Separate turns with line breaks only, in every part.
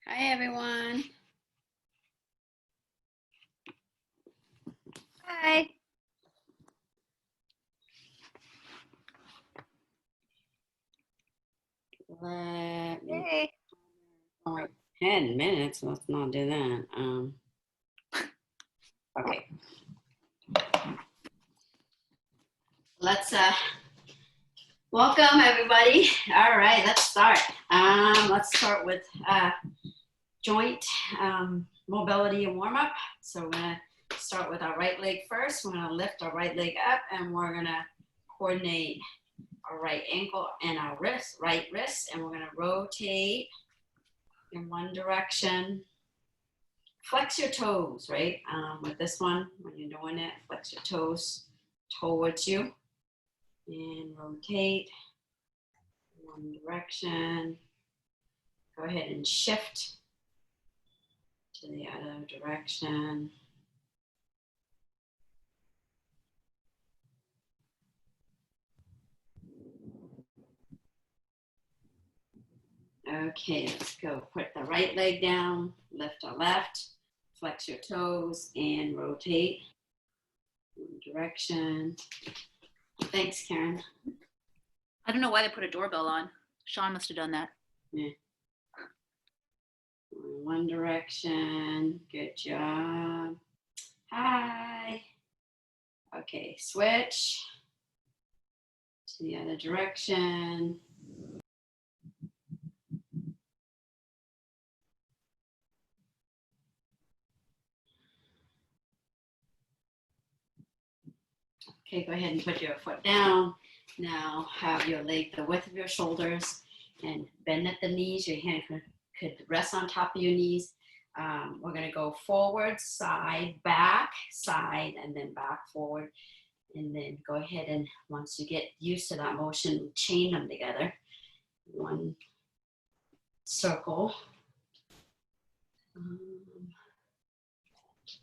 Hi, everyone.
Hi.
Let me,
Hey.
oh, 10 minutes. Let's not do that. Okay. Let's welcome everybody. All right, let's start. Let's start with joint mobility and warm up. So we're gonna start with our right leg first. We're gonna lift our right leg up, and we're gonna coordinate our right ankle and our wrist, right wrist, and we're gonna rotate in one direction. Flex your toes, right? With this one, when you're doing it, flex your toes towards you and rotate one direction. Go ahead and shift to the other direction. Okay, let's go. Put the right leg down, lift our left, flex your toes, and rotate one direction. Thanks, Karen.
I don't know why they put a doorbell on. Sean must have done that.
Yeah. One direction. Good job. Hi. Okay, switch to the other direction. Okay, go ahead and put your foot down. Now have your leg the width of your shoulders and bend at the knees. Your hand could rest on top of your knees. We're gonna go forward, side, and then back, forward. And then go ahead and once you get used to that motion, chain them together. One circle.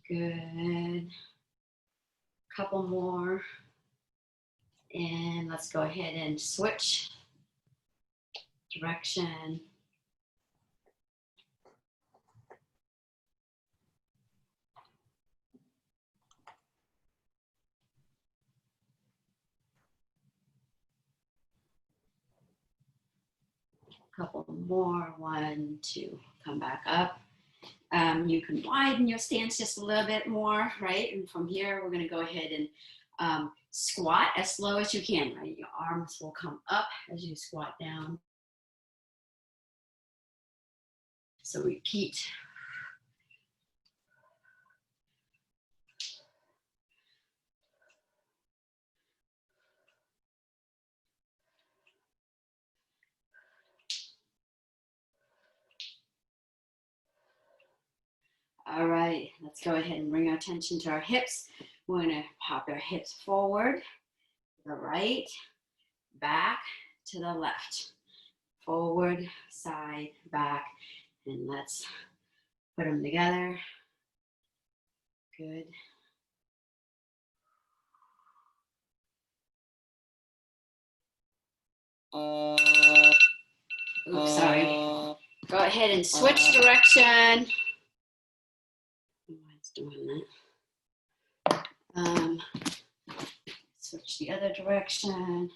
Good. Couple more. And let's go ahead and switch direction. Couple more. 1, 2. Come back up. You can widen your stance just a little bit more, right? And from here, we're going to go ahead and squat as slow as you can, right? Your arms will come up as you squat down. So repeat. All right, let's go ahead and bring our attention to our hips. We're going to pop our hips forward, to the right, back, to the left. Forward, side, back, and let's put them together. Good. Oops, sorry. Go ahead and switch direction. It's doing that. Switch the other direction.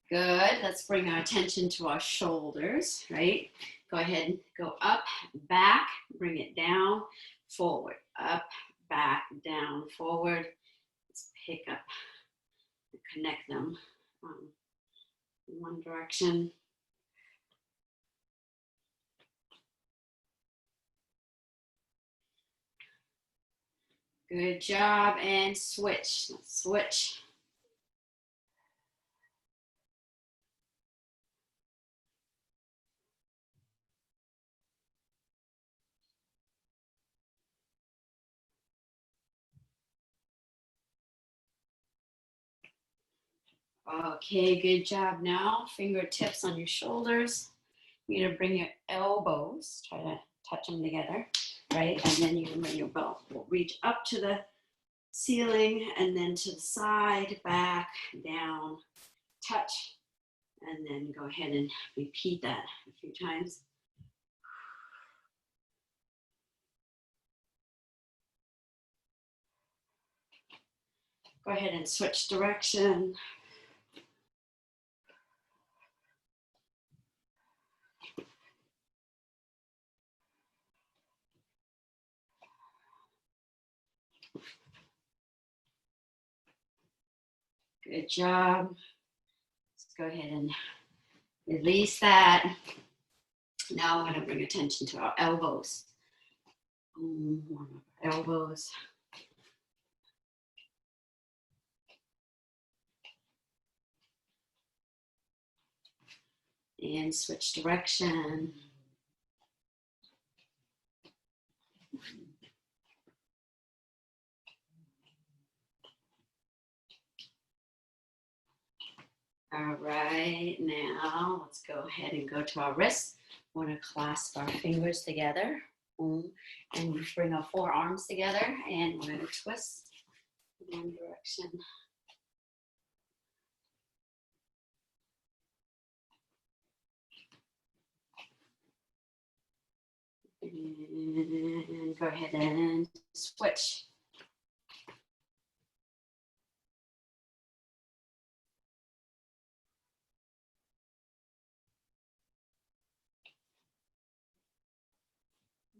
Good. Let's bring our attention to our shoulders, right? Go ahead and go up, back, bring it down, forward, up, back, down, forward. Let's pick up and connect them in one direction. Good job, and switch. Let's switch. Okay, good job. Now, fingertips on your shoulders. You're gonna bring your elbows, try to touch them together, right? And then you can bring your belt, will reach up to the ceiling and then to the side, back, down, touch. And then go ahead and repeat that a few times. Go ahead and switch direction. Good job. Let's go ahead and release that. Now I'm going to bring attention to our elbows. Warm up our elbows. And switch direction. All right, now let's go ahead and go to our wrists. We want to clasp our fingers together and bring our forearms together, and we're going to twist in one direction. And go ahead and switch.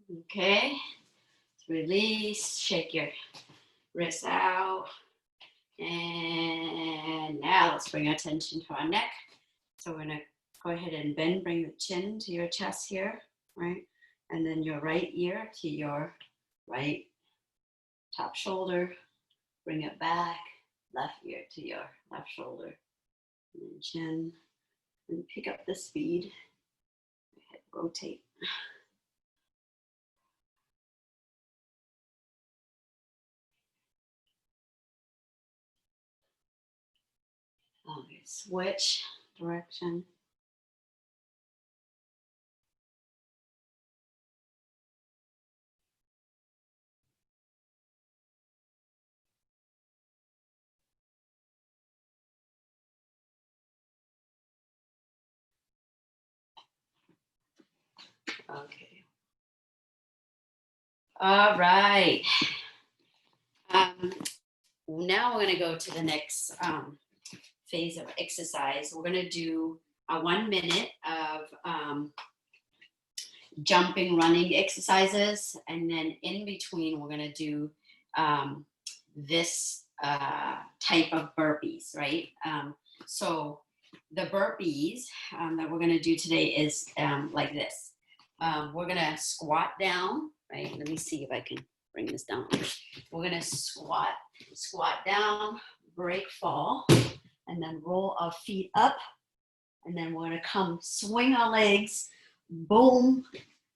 Okay, release, shake your wrists out. And now let's bring attention to our neck. So we're gonna go ahead and bend, bring the chin to your chest here, right? And then your right ear to your right top shoulder. Bring it back, left ear to your left shoulder. And then chin, and pick up the speed. Rotate. Okay, switch direction. Okay. All right. Now we're going to go to the next phase of exercise. We're going to do a 1 minute of jumping, running exercises, and then in between we're going to do this type of burpees, right? So the burpees that we're going to do today is like this. We're going to squat down, right? Let me see if I can bring this down. We're going to squat down, break, fall, and then roll our feet up. And then we're going to come swing our legs, boom,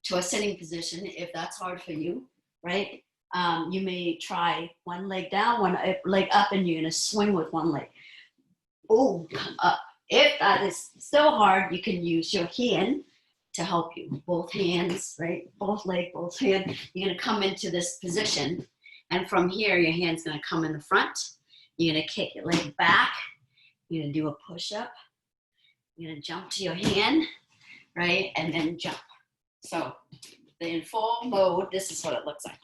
to a sitting position if that's hard for you, right? You may try one leg down, one leg up, and you're going to swing with one leg. Boom, come up. If that is still hard, you can use your hand to help you. Both hands, right? Both leg, both hand. You're going to come into this position. And from here, your hand's going to come in the front. You're going to kick your leg back. You're going to do a push-up. You're going to jump to your hand, right? And then jump. So in full mode, this is what it looks like.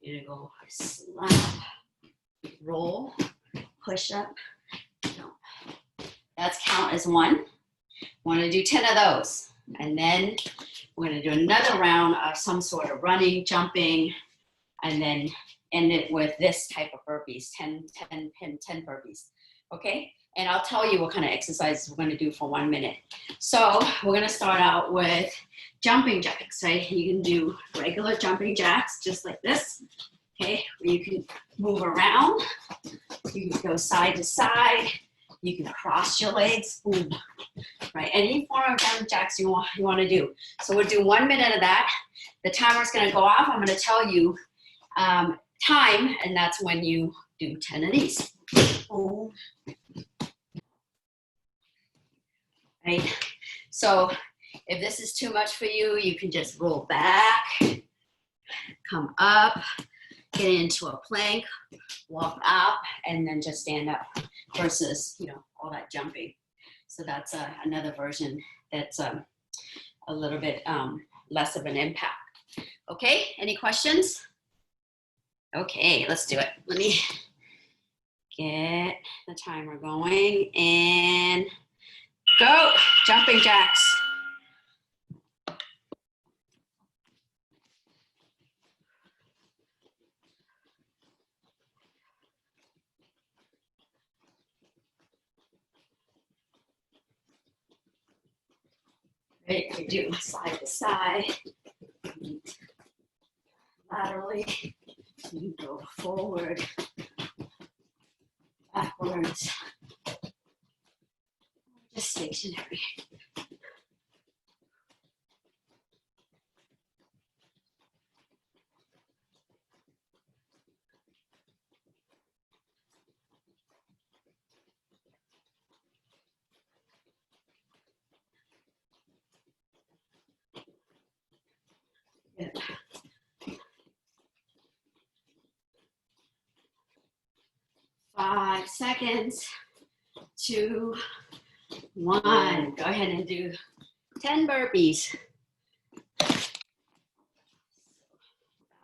You're going to go slap, roll, push-up, jump. That's count as one. We're going to do 10 of those. And then we're going to do another round of some sort of running, jumping, and then end it with this type of burpees, 10 burpees. Okay? And I'll tell you what kind of exercises we're going to do for 1 minute. So we're going to start out with jumping jacks, right? You can do regular jumping jacks just like this. Okay? Where you can move around. You can go side to side. You can cross your legs, boom, right? Any form of jumping jacks you want to do. So we'll do 1 minute of that. The timer's going to go off. I'm going to tell you time, and that's when you do 10 of these. Boom. Right? So if this is too much for you, you can just roll back, come up, get into a plank, walk up, and then just stand up. versus, you know, all that jumping. So that's another version that's a little bit less of an impact. Okay, any questions? Okay, let's do it. Let me get the timer going and go. Jumping jacks. Great, we do side to side, laterally, you go forward, backwards, just stationary. Good. 5 seconds, 2, 1. Go ahead and do 10 burpees.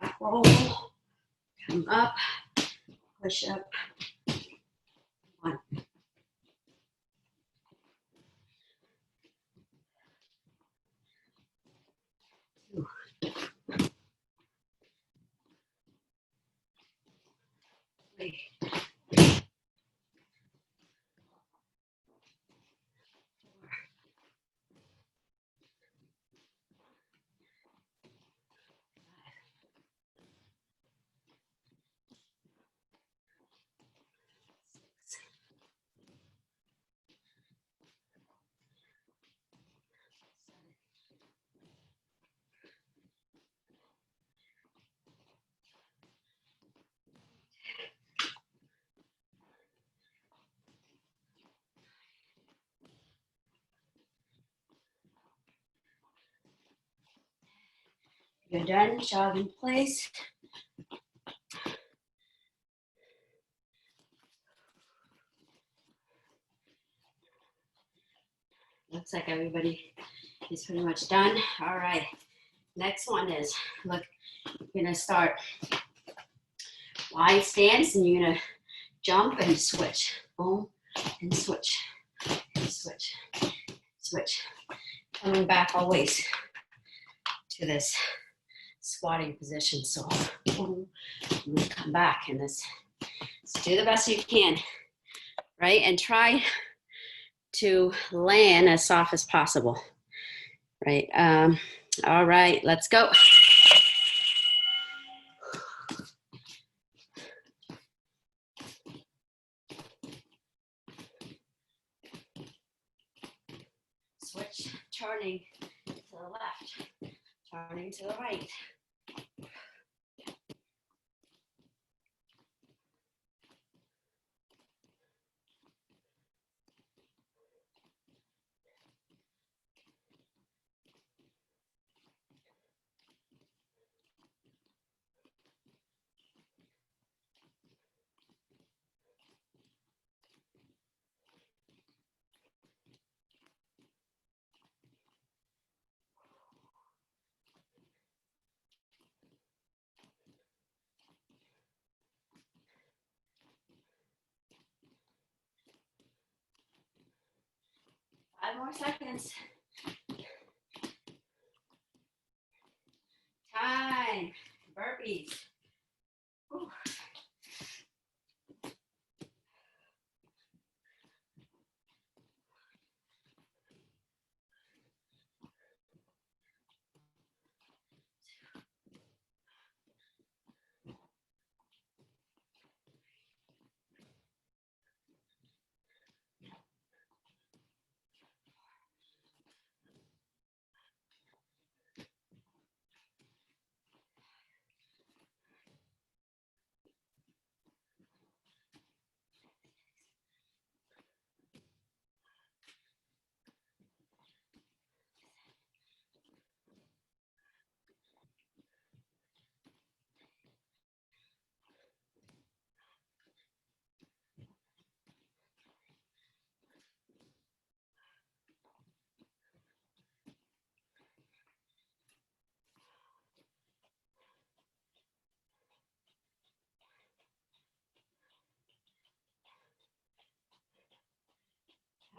Back roll, come up, push up. 1. 2. 3. 6. You're done, jog in place. Looks like everybody is pretty much done. All right, next one is, look, you're gonna start wide stance and you're gonna jump and switch. Boom, and switch, and switch, switch. Coming back always to this squatting position. So boom, and then come back in this. So do the best you can, right? And try to land as soft as possible, right? All right, let's go. Switch, turning to the left, turning to the right. Five more seconds. Time. Burpees. Whew.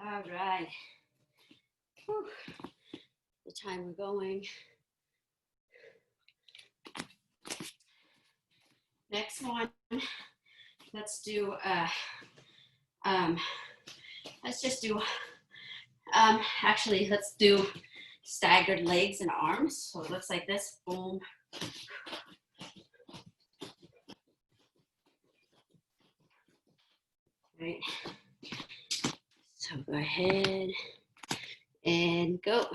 All right. Whew. The time we're going. Next one, let's do, let's just do, actually, let's do staggered legs and arms. So it looks like this, boom. Right. So go ahead and go.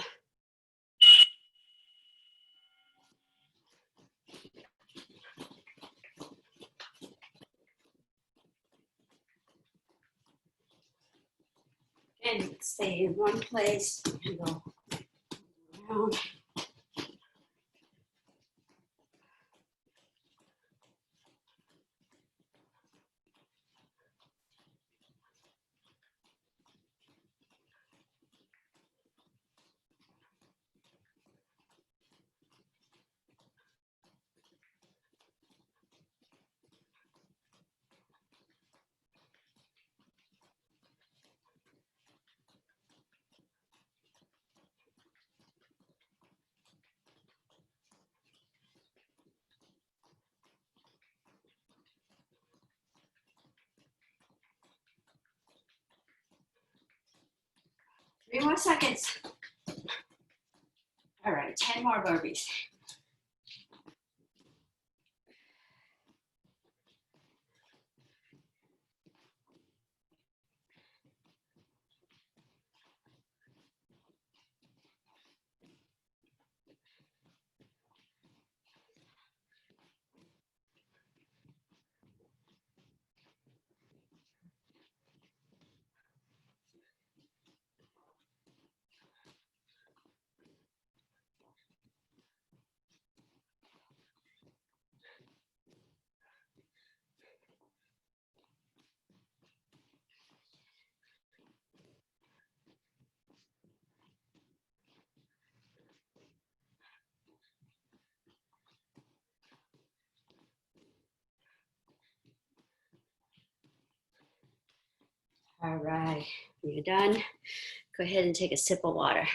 And stay in one place and go around. Three more seconds. All right, 10 more burpees. All right, you're done. Go ahead and take a sip of water.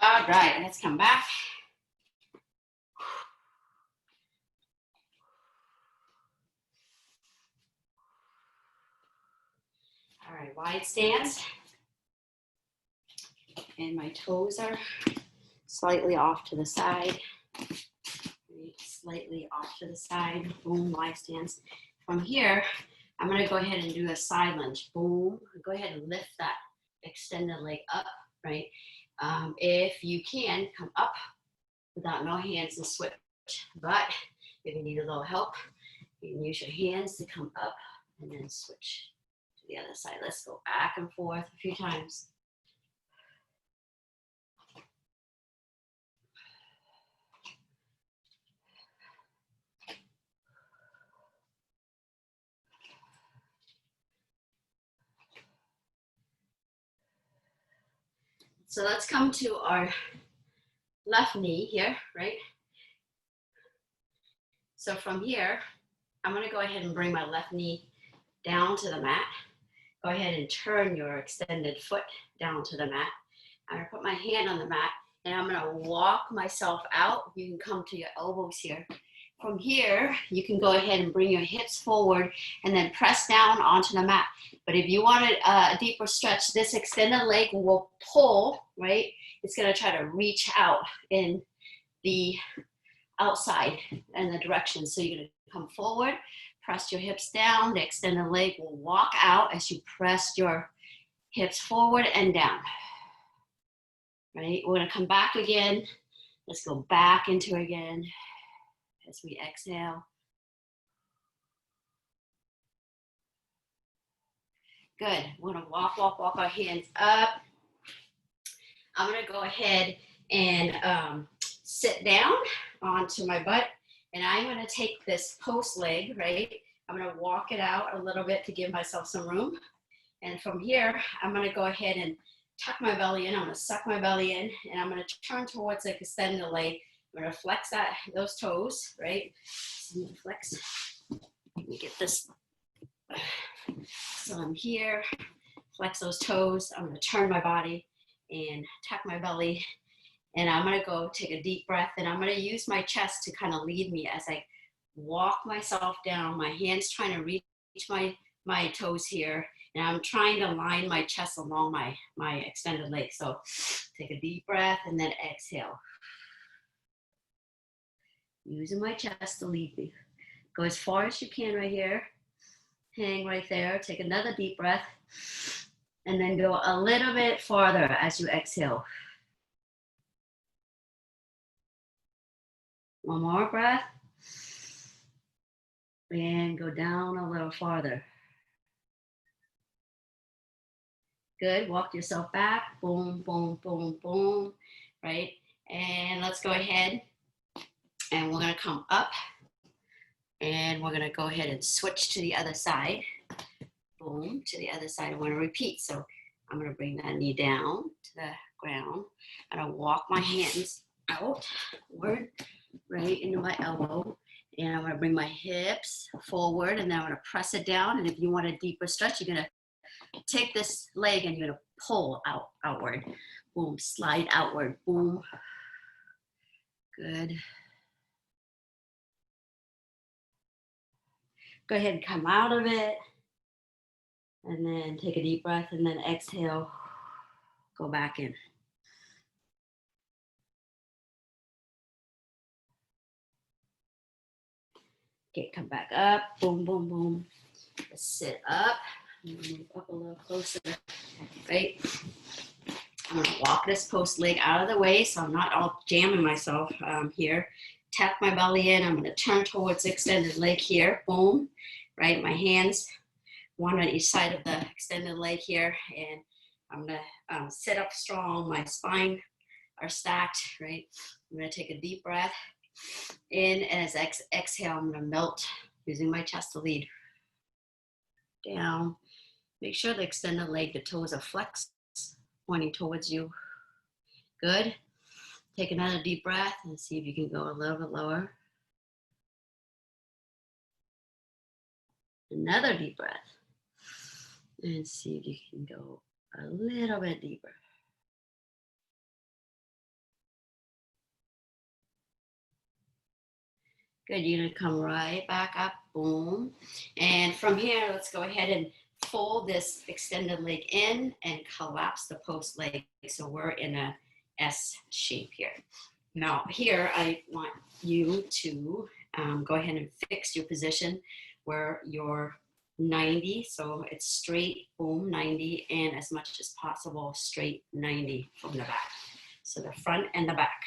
All right, let's come back. All right, wide stance. And my toes are slightly off to the side. Slightly off to the side, boom, wide stance. From here, I'm gonna go ahead and do a side lunge, boom. Go ahead and lift that extended leg up, right? If you can, come up without no hands and switch. But if you need a little help, you can use your hands to come up and then switch to the other side. Let's go back and forth a few times. So let's come to our left knee here, right? So from here, I'm gonna go ahead and bring my left knee down to the mat. Go ahead and turn your extended foot down to the mat. I'm gonna put my hand on the mat and I'm gonna walk myself out. You can come to your elbows here. From here, you can go ahead and bring your hips forward and then press down onto the mat. But if you want a deeper stretch, this extended leg will pull, right? It's gonna try to reach out in the outside and the direction. So you're gonna come forward, press your hips down, the extended leg will walk out as you press your hips forward and down. right? We're gonna come back again. Let's go back into it again as we exhale. Good. We're gonna walk our hands up. I'm gonna go ahead and sit down onto my butt, and I'm gonna take this post leg, right? I'm gonna walk it out a little bit to give myself some room. And from here, I'm gonna go ahead and tuck my belly in. I'm gonna suck my belly in, and I'm gonna turn towards like extend the leg. I'm gonna flex those toes, right? So I'm gonna flex. Let me get this. So I'm here, flex those toes. I'm gonna turn my body and tuck my belly. And I'm gonna go take a deep breath, and I'm gonna use my chest to kind of lead me as I walk myself down. My hands trying to reach my toes here, and I'm trying to line my chest along my extended leg. So take a deep breath and then exhale. Using my chest to lead me. Go as far as you can right here. Hang right there. Take another deep breath. And then go a little bit farther as you exhale. One more breath. And go down a little farther. Good. Walk yourself back. Boom, boom, boom, boom. Right? And let's go ahead. And we're going to come up. And we're going to go ahead and switch to the other side. Boom, to the other side. I want to repeat. So I'm going to bring that knee down to the ground. I'm going to walk my hands outward, right into my elbow. And I'm going to bring my hips forward, and then I'm going to press it down. And if you want a deeper stretch, you're going to take this leg and you're going to pull outward. Boom, slide outward. Boom. Good. Go ahead and come out of it. And then take a deep breath, and then exhale. Go back in. Okay, come back up. Boom, boom, boom. Let's sit up. Move up a little closer. Right? I'm gonna walk this post leg out of the way so I'm not all jamming myself here. Tap my belly in. I'm gonna turn towards the extended leg here. Boom. Right? My hands, one on each side of the extended leg here. And I'm gonna sit up strong. My spine are stacked, right? I'm gonna take a deep breath in, and as exhale, I'm gonna melt using my chest to lead. Down. Make sure the extended leg, the toes are flexed, pointing towards you. Good. Take another deep breath and see if you can go a little bit lower. Another deep breath. And see if you can go a little bit deeper. Good, you're gonna come right back up, boom. And from here, let's go ahead and fold this extended leg in and collapse the post leg. So we're in a S shape here. Now here, I want you to go ahead and fix your position where you're 90. So it's straight, boom, 90, and as much as possible, straight 90 from the back. So the front and the back.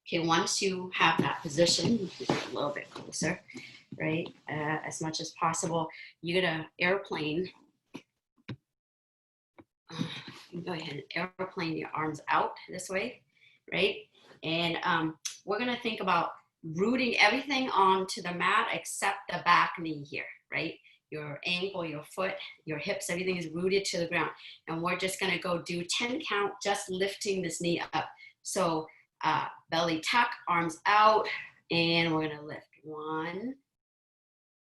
Okay, once you have that position, a little bit closer, right? As much as possible, you're gonna airplane. You go ahead and airplane your arms out this way, right? And we're gonna think about rooting everything onto the mat except the back knee here, right? Your ankle, your foot, your hips, everything is rooted to the ground. And we're just gonna go do 10 count, just lifting this knee up. So belly tuck, arms out, and we're gonna lift. 1,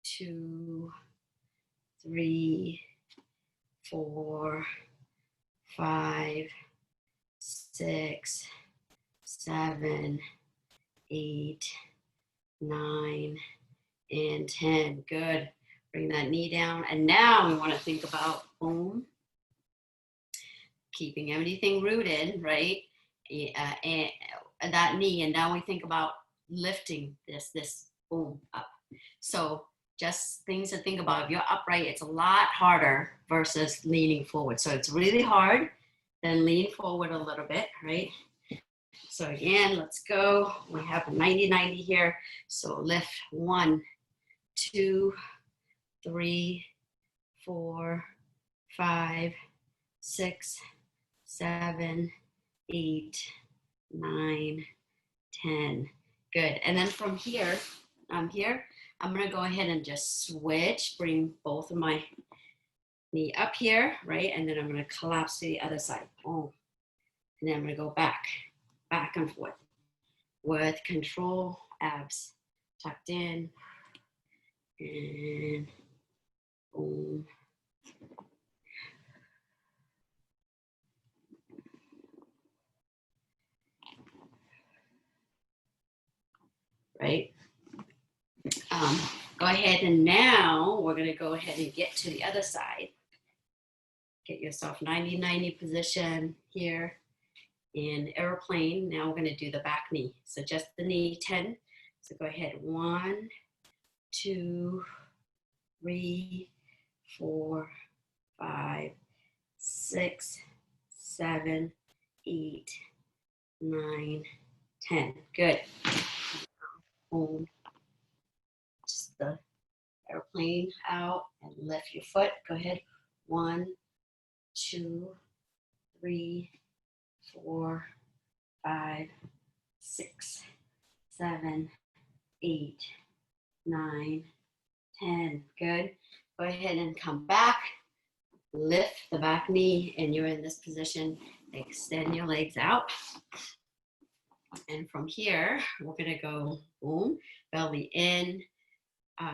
2, 3, 4, 5, 6, 7, 8, 9, and 10. Good. Bring that knee down. And now we want to think about, boom, keeping everything rooted, right? And that knee. And now we think about lifting this boom up. So just things to think about. If you're upright, it's a lot harder versus leaning forward. So it's really hard then lean forward a little bit, right? So again, let's go. We have a 90-90 here. So lift 1, 2, 3, 4, 5, 6, 7, 8, 9, 10. Good. And then from here, I'm going to go ahead and just switch, bring both of my knee up here, right? And then I'm going to collapse to the other side. Oh. And then I'm going to go back and forth with control, abs tucked in, and boom. Right? Go ahead, and now we're going to go ahead and get to the other side. Get yourself 90-90 position here in airplane. Now we're going to do the back knee. So just the knee, 10. So go ahead, 1, 2, 3, 4, 5, 6, 7, 8, 9, 10. Good. Boom. Just the airplane out and lift your foot. Go ahead. 1, 2, 3, 4, 5, 6, 7, 8, 9, 10. Good. Go ahead and come back. Lift the back knee, and you're in this position. Extend your legs out. And from here, we're going to go boom, belly in,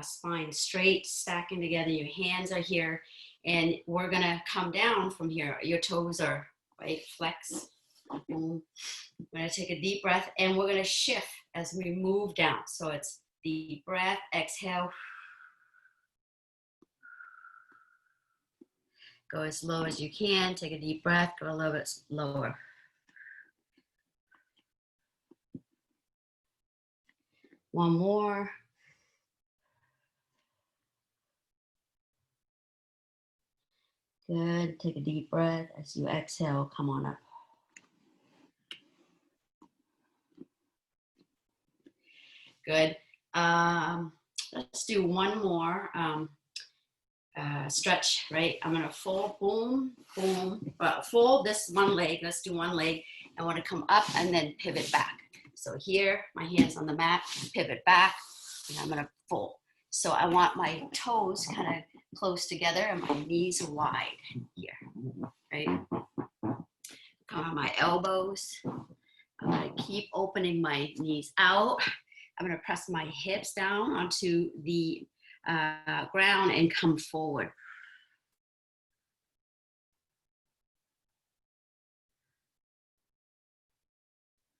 spine straight, stacking together. Your hands are here. And we're going to come down from here. Your toes are right, flex. Boom. We're going to take a deep breath, and we're going to shift as we move down. So it's deep breath, exhale. Go as low as you can. Take a deep breath. Go a little bit lower. One more. Good. Take a deep breath. As you exhale, come on up. Good. Let's do one more stretch, right? I'm going to fold, boom, boom. Fold this one leg. Let's do one leg. I want to come up and then pivot back. So here, my hands on the mat, pivot back, and I'm going to fold. So I want my toes kind of close together and my knees wide here, right? Come on my elbows. I'm going to keep opening my knees out. I'm going to press my hips down onto the ground and come forward.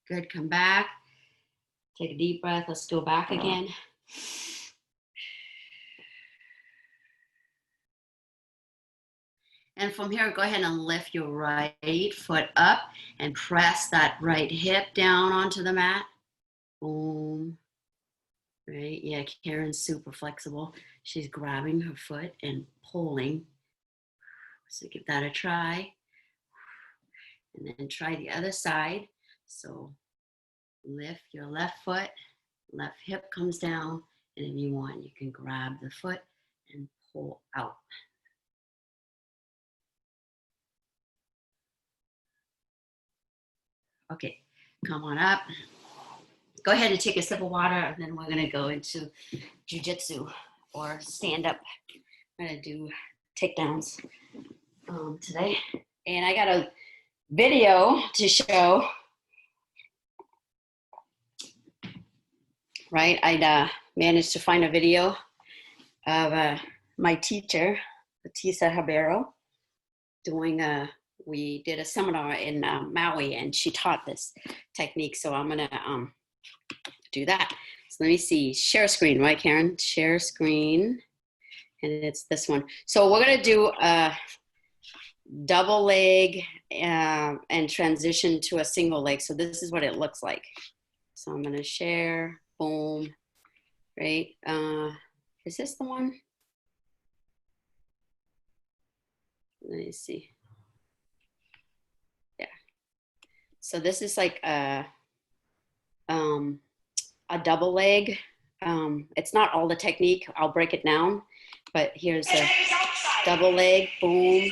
Good, come back. Take a deep breath. Let's go back again. And from here, go ahead and lift your right foot up and press that right hip down onto the mat. Boom. Right, yeah, Karen's super flexible. She's grabbing her foot and pulling. So give that a try. And then try the other side. So lift your left foot, left hip comes down, and if you want, you can grab the foot and pull out. Okay, come on up. Go ahead and take a sip of water, and then we're gonna go into Jiu-Jitsu or stand up. I'm gonna do takedowns today. And I got a video to show. Right, I managed to find a video of my teacher, Batista Habero, doing we did a seminar in Maui, and she taught this technique. So I'm gonna do that. So let me see, share screen, right, Karen? Share screen, and it's this one. So we're gonna do a double leg and transition to a single leg. So this is what it looks like. So I'm gonna share, boom, right? Is this the one? Let me see. So this is like a double leg. It's not all the technique. I'll break it down, but here's a double leg, boom.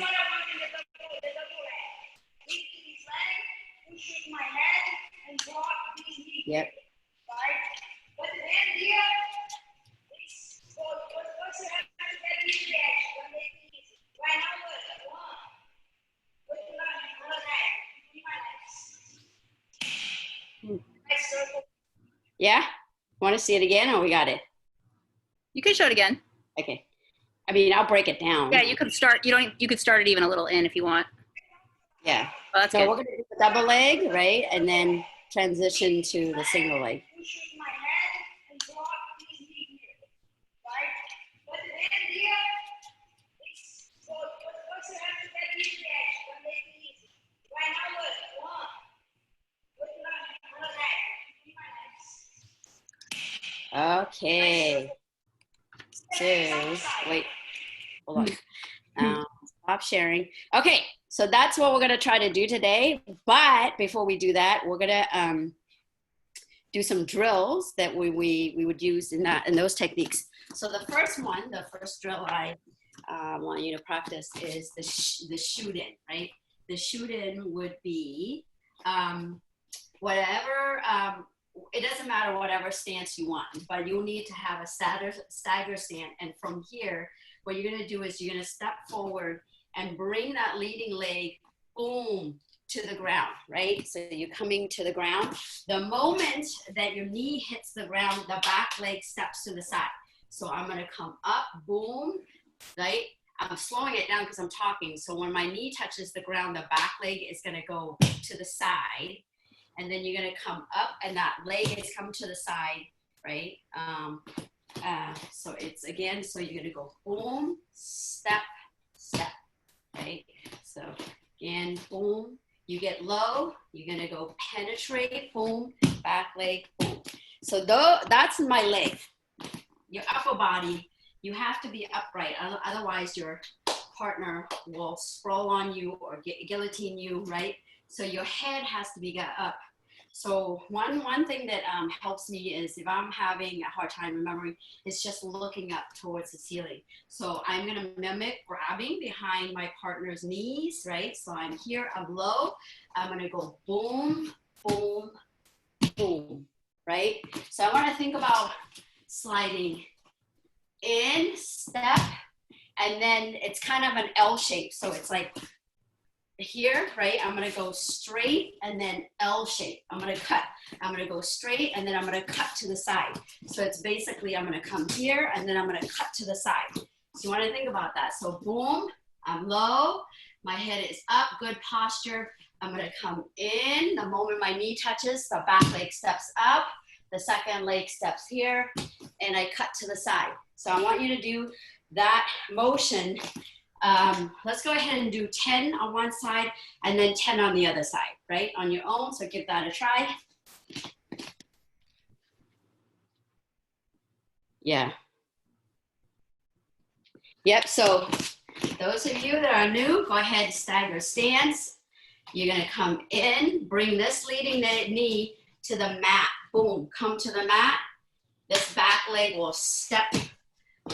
Yep. Yeah? Want to see it again or we got it?
You can show it again.
Okay. I mean, I'll break it down.
Yeah, you could start. You could start it even a little in if you want.
Yeah.
Oh, that's
so
good.
We're going to do the double leg, right? And then transition to the single leg. Okay. So, wait, hold on. Stop sharing. Okay, so that's what we're going to try to do today. But before we do that, we're going to do some drills that we would use in those techniques. So the first drill I want you to practice is the shoot in, right? The shoot in would be whatever. It doesn't matter whatever stance you want, but you'll need to have a stagger stand. And from here, what you're going to do is you're going to step forward and bring that leading leg, boom, to the ground, right? So you're coming to the ground. The moment that your knee hits the ground, the back leg steps to the side. So I'm going to come up, boom, right? I'm slowing it down because I'm talking. So when my knee touches the ground, the back leg is going to go to the side. And then you're going to come up and that leg is come to the side, right? So it's again, so you're going to go boom, step, step, right? So again, boom, you get low, you're going to go penetrate, boom, back leg, boom. So that's my leg. Your upper body, you have to be upright. Otherwise, your partner will sprawl on you or guillotine you, right? So your head has to be up. So one thing that helps me is if I'm having a hard time remembering, is just looking up towards the ceiling. So I'm going to mimic grabbing behind my partner's knees, right? So I'm here, I'm low. I'm going to go boom, boom, boom, right? So I want to think about sliding in, step, and then it's kind of an L shape. So it's like here, right? I'm going to go straight and then L shape. I'm going to cut. I'm going to go straight and then I'm going to cut to the side. So it's basically, I'm going to come here and then I'm going to cut to the side. So you want to think about that. So boom, I'm low. My head is up, good posture. I'm going to come in. The moment my knee touches, the back leg steps up. The second leg steps here and I cut to the side. So I want you to do that motion. Let's go ahead and do 10 on one side and then 10 on the other side, right? On your own, so give that a try. Yeah. Yep, so those of you that are new, go ahead, stagger stance. You're gonna come in, bring this leading knee to the mat. Boom, come to the mat. This back leg will step.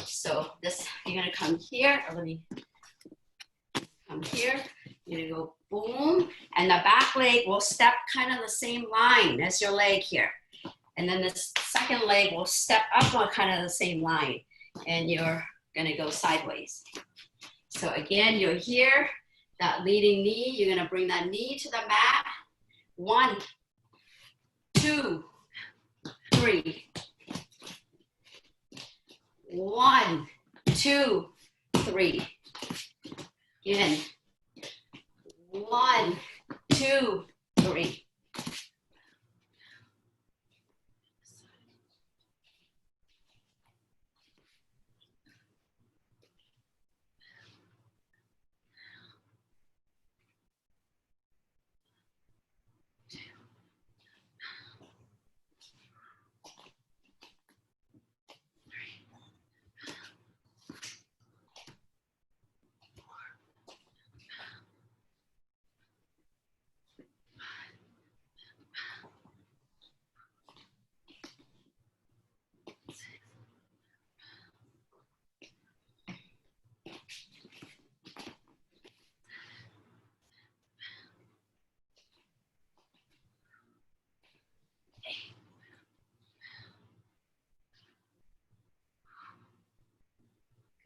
So this, you're gonna come here, or let me come here, you're gonna go boom, and the back leg will step kind of the same line as your leg here. And then this second leg will step up on kind of the same line, and you're gonna go sideways. So again, you're here, that leading knee, you're gonna bring that knee to the mat. 1, 2, 3. 1, 2, 3. Again. 1, 2, 3.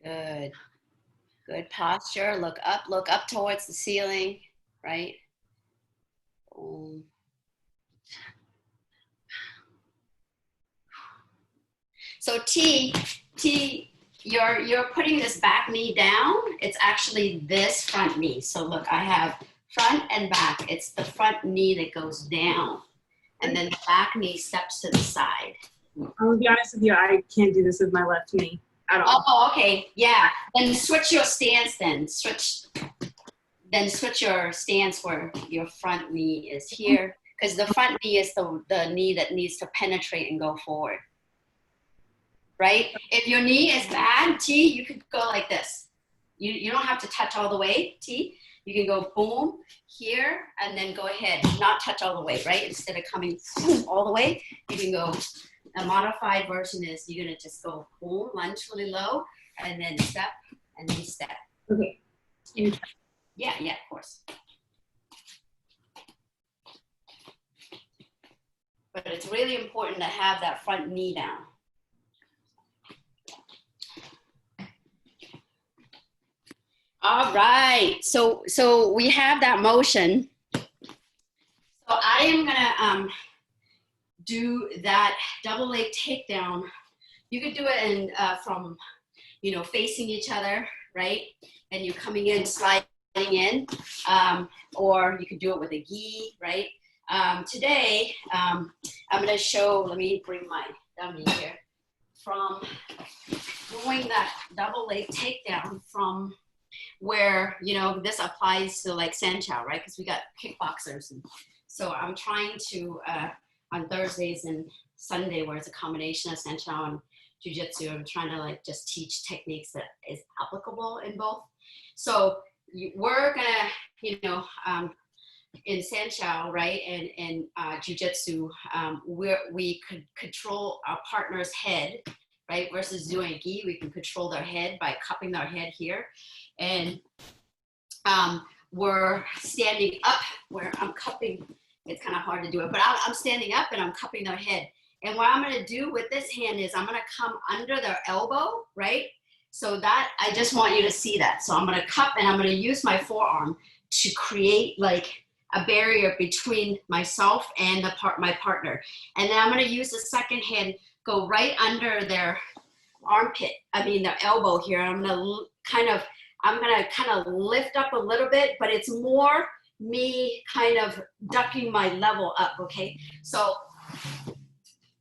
Good. Good posture. Look up towards the ceiling, right? Boom. So T, you're putting this back knee down. It's actually this front knee. So look, I have front and back. It's the front knee that goes down. And then the back knee steps to the side.
I'm gonna be honest with you, I can't do this with my left knee at all.
Oh, okay. Yeah. Then switch your stance then. Switch your stance where your front knee is here. Because the front knee is the knee that needs to penetrate and go forward. Right? If your knee is bad, T, you could go like this. You don't have to touch all the way, T. You can go boom here and then go ahead, not touch all the way, right? Instead of coming boom, all the way, you can go, a modified version is you're gonna just go boom, lunge really low, and then step, and then step.
Okay.
Yeah, of course. But it's really important to have that front knee down. All right, so we have that motion. So I am gonna do that double leg takedown. You could do it in from, facing each other, right? And you're coming in, sliding in, or you could do it with a gi, right? Today, I'm gonna show, let me bring my dummy here, from doing that double leg takedown from where, this applies to like Sanchow, right? Because we got kickboxers. And so I'm trying to, on Thursdays and Sunday, where it's a combination of Sanchow and Jiu Jitsu, I'm trying to like just teach techniques that is applicable in both. So we're gonna, in Sanchow, right, and Jiu Jitsu, we could control our partner's head, right, versus doing gi, we can control their head by cupping their head here. And we're standing up where I'm cupping. It's kind of hard to do it, but I'm standing up and I'm cupping their head. And what I'm going to do with this hand is I'm going to come under their elbow, right? So that, I just want you to see that. So I'm going to cup and I'm going to use my forearm to create like a barrier between myself and my partner. And then I'm going to use the second hand, go right under their armpit, their elbow here. I'm going to kind of lift up a little bit, but it's more me kind of ducking my level up, okay? So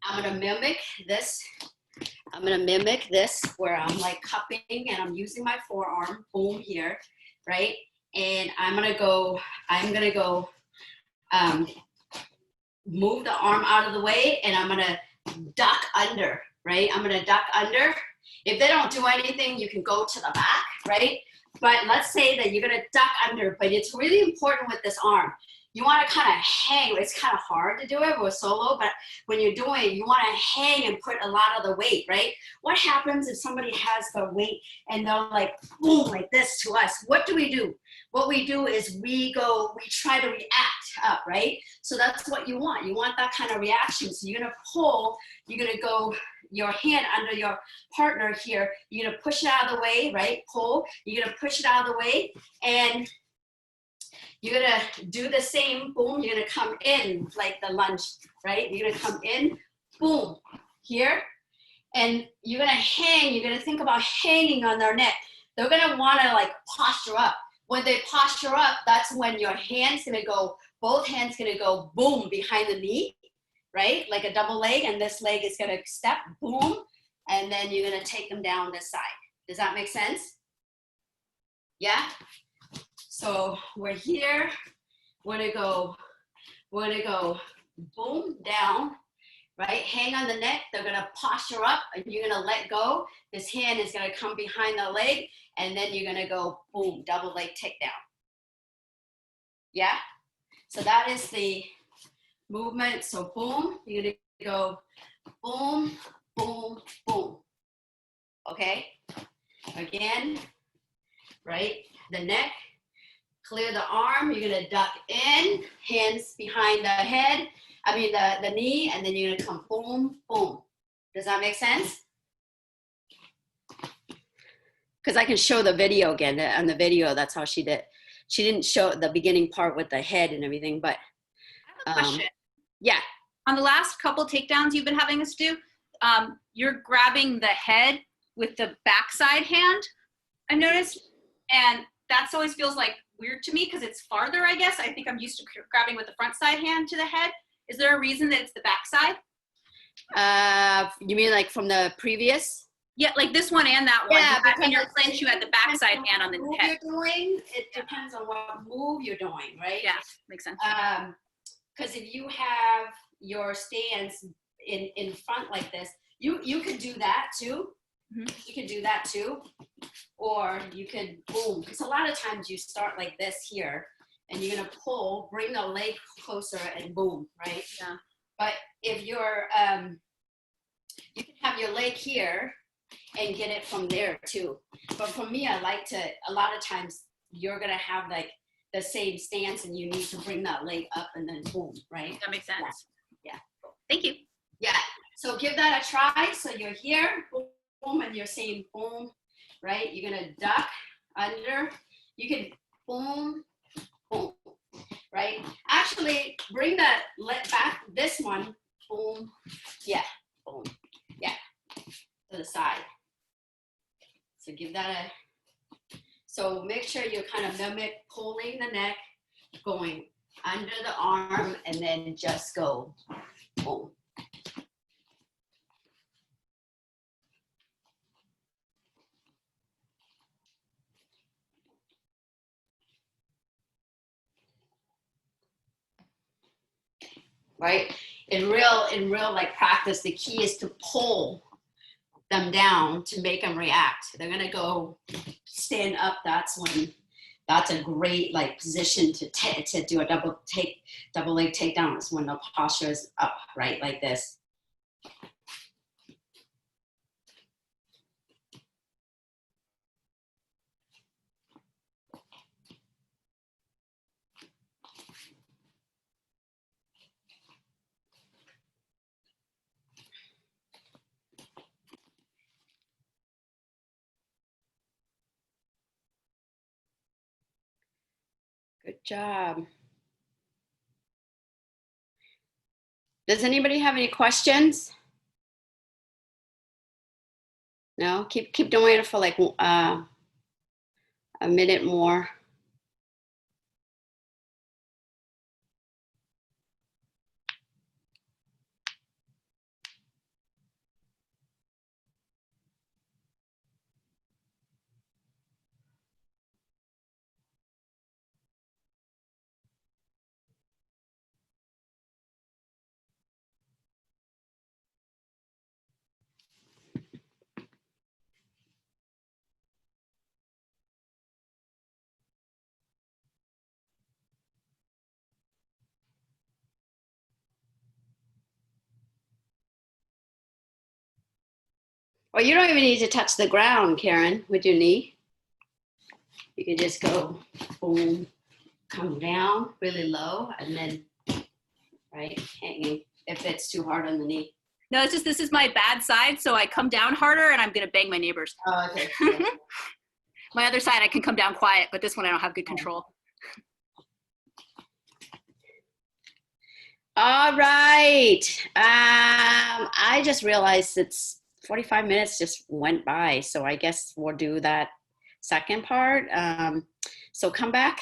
I'm gonna mimic this. I'm gonna mimic this where I'm like cupping and I'm using my forearm, boom here, right? And I'm gonna go move the arm out of the way and I'm gonna duck under, right? I'm gonna duck under. If they don't do anything, you can go to the back, right? But let's say that you're gonna duck under, but it's really important with this arm. You wanna kind of hang, it's kind of hard to do it with solo, but when you're doing it, you wanna hang and put a lot of the weight, right? What happens if somebody has the weight and they're like, boom, like this to us? What do? What we do is we try to react up, right? So that's what you want. You want that kind of reaction. So you're gonna pull, you're gonna go, your hand under your partner here, you're gonna push it out of the way, right? Pull, you're gonna push it out of the way, and you're gonna do the same, boom, you're gonna come in like the lunge, right? You're gonna come in, boom, here, and you're gonna hang, you're gonna think about hanging on their neck. They're gonna wanna like posture up. When they posture up, that's when your hand's gonna go, both hands gonna go boom behind the knee, right? Like a double leg, and this leg is gonna step, boom, and then you're gonna take them down this side. Does that make sense? Yeah? So we're here, we're gonna go boom, down, right? Hang on the neck, they're gonna posture up, and you're gonna let go. This hand is gonna come behind the leg, and then you're gonna go boom, double leg takedown. Yeah? So that is the movement. So boom, you're gonna go boom, boom, boom. Okay? Again, right? The neck, clear the arm, you're gonna duck in, hands behind the head, the knee, and then you're gonna come boom, boom. Does that make sense? because I can show the video again. On the video, that's how she did. She didn't show the beginning part with the head and everything, but
I have a question.
yeah.
On the last couple takedowns you've been having us do, you're grabbing the head with the backside hand, I noticed. And that always feels like weird to me because it's farther, I guess. I think I'm used to grabbing with the front side hand to the head. Is there a reason that it's the backside?
You mean like from the previous?
Yeah, like this one and that one.
Yeah,
In your clinch, you had the backside hand on the head.
You're doing, it depends on what move you're doing, right?
Yeah, makes sense.
Because if you have your stance in front like this, you could do that too.
Mm-hmm.
You could do that too. Or you could boom. Because a lot of times you start like this here and you're gonna pull, bring the leg closer and boom, right?
Yeah.
But if you're, you can have your leg here and get it from there too. But for me, I like to, a lot of times you're gonna have like the same stance and you need to bring that leg up and then boom, right?
That makes sense.
Yeah.
Thank you.
Yeah, so give that a try. So you're here, boom, and you're saying boom, right? You're gonna duck under. You can boom, boom, right? Actually, bring that leg back, this one, boom, yeah, boom, yeah, to the side. So give that a, so make sure you kind of mimic pulling the neck, going under the arm, and then just go, boom. Right? In real like practice, the key is to pull them down to make them react. They're gonna go stand up. That's a great like position to do a double leg takedown. Is when the posture is up, right, like this. Good job. Does anybody have any questions? No? Keep doing it for like a minute more. Or you don't even need to touch the ground, Karin, with your knee. You can just go boom, come down really low, and then, right, hanging if it's too hard on the knee.
No, it's just this is my bad side, so I come down harder and I'm gonna bang my neighbors.
Oh, okay.
My other side I can come down quiet, but this one I don't have good control.
All right. I just realized it's 45 minutes just went by, so I guess we'll do that second part. So come back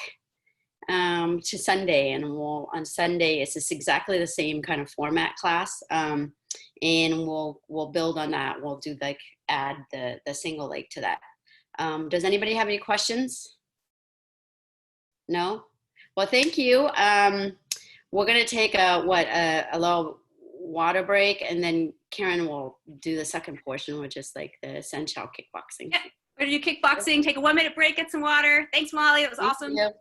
to Sunday, and on Sunday it's just exactly the same kind of format class, and we'll build on that. We'll do like add the single leg to that. Does anybody have any questions? No? Well, thank you. We're gonna take a little water break, and then Karin will do the second portion, which is like the essential kickboxing.
Yeah, we're gonna do kickboxing, take a 1 minute break, get some water. Thanks, Mollii, it was awesome.
Yep.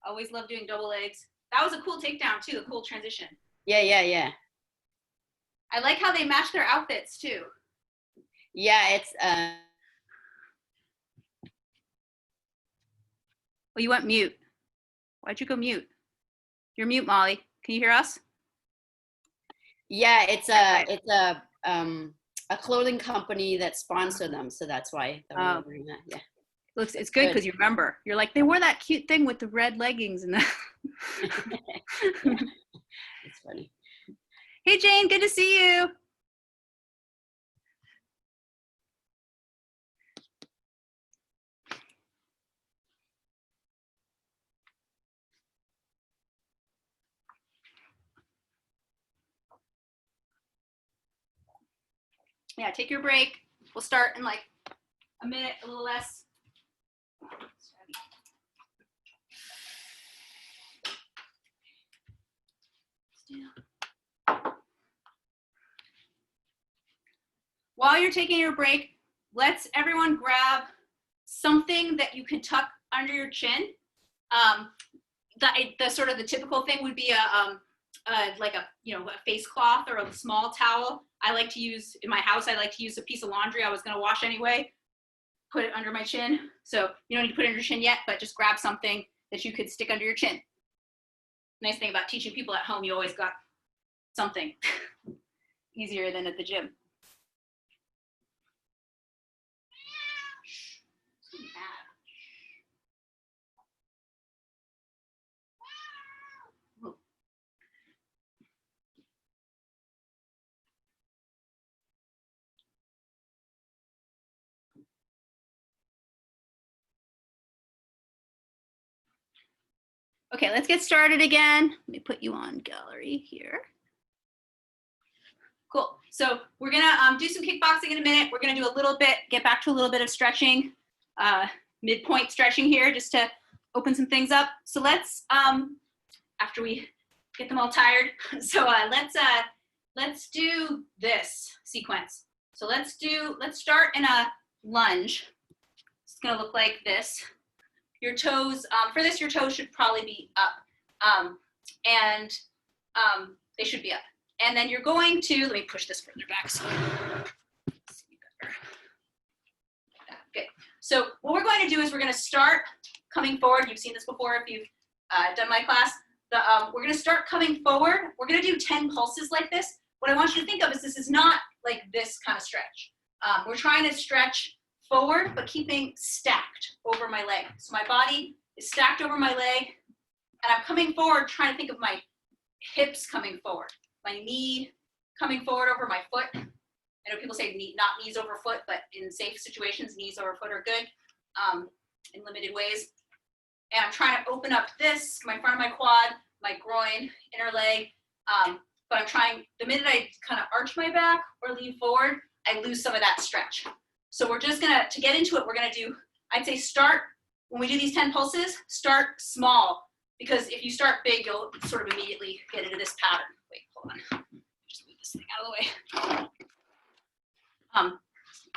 Always love doing double legs. That was a cool takedown too, a cool transition.
Yeah.
I like how they match their outfits too.
Yeah, it's
Well, you went mute. Why'd you go mute? You're mute, Mollii. Can you hear us?
yeah, it's a a clothing company that sponsored them, so that's why they're wearing that. Yeah.
Looks, it's good because you remember. You're like, they wore that cute thing with the red leggings and that.
Yeah, it's funny.
Hey, Jane, good to see you. Yeah, take your break. We'll start in like a minute, a little less. While you're taking your break, let's everyone grab something that you can tuck under your chin. The sort of the typical thing would be like a face cloth or a small towel. I like to use in my house. I like to use a piece of laundry I was going to wash anyway. Put it under my chin. So you don't need to put it under your chin yet, but just grab something that you could stick under your chin. Nice thing about teaching people at home, you always got something easier than at the gym. Okay, let's get started again. Let me put you on gallery here. Cool. So we're gonna do some kickboxing in a minute. We're gonna do a little bit, get back to a little bit of stretching, midpoint stretching here, just to open some things up. So let's, after we get them all tired, so let's do this sequence. So let's start in a lunge. It's gonna look like this. Your toes, for this, your toes should probably be up, and they should be up. And then you're going to, let me push this further back so see better. Good. So what we're going to do is we're going to start coming forward. You've seen this before if you've done my class. We're going to start coming forward. We're going to do 10 pulses like this. What I want you to think of is this is not like this kind of stretch. We're trying to stretch forward, but keeping stacked over my leg. So my body is stacked over my leg, and I'm coming forward, trying to think of my hips coming forward, my knee coming forward over my foot. I know people say not knees over foot, but in safe situations, knees over foot are good in limited ways. And I'm trying to open up this, my front of my quad, my groin, inner leg, but I'm trying, the minute I kind of arch my back or lean forward, I lose some of that stretch. So we're just gonna, to get into it, we're gonna do, I'd say start, when we do these 10 pulses, start small, because if you start big, you'll sort of immediately get into this pattern. Wait, hold on, just move this thing out of the way.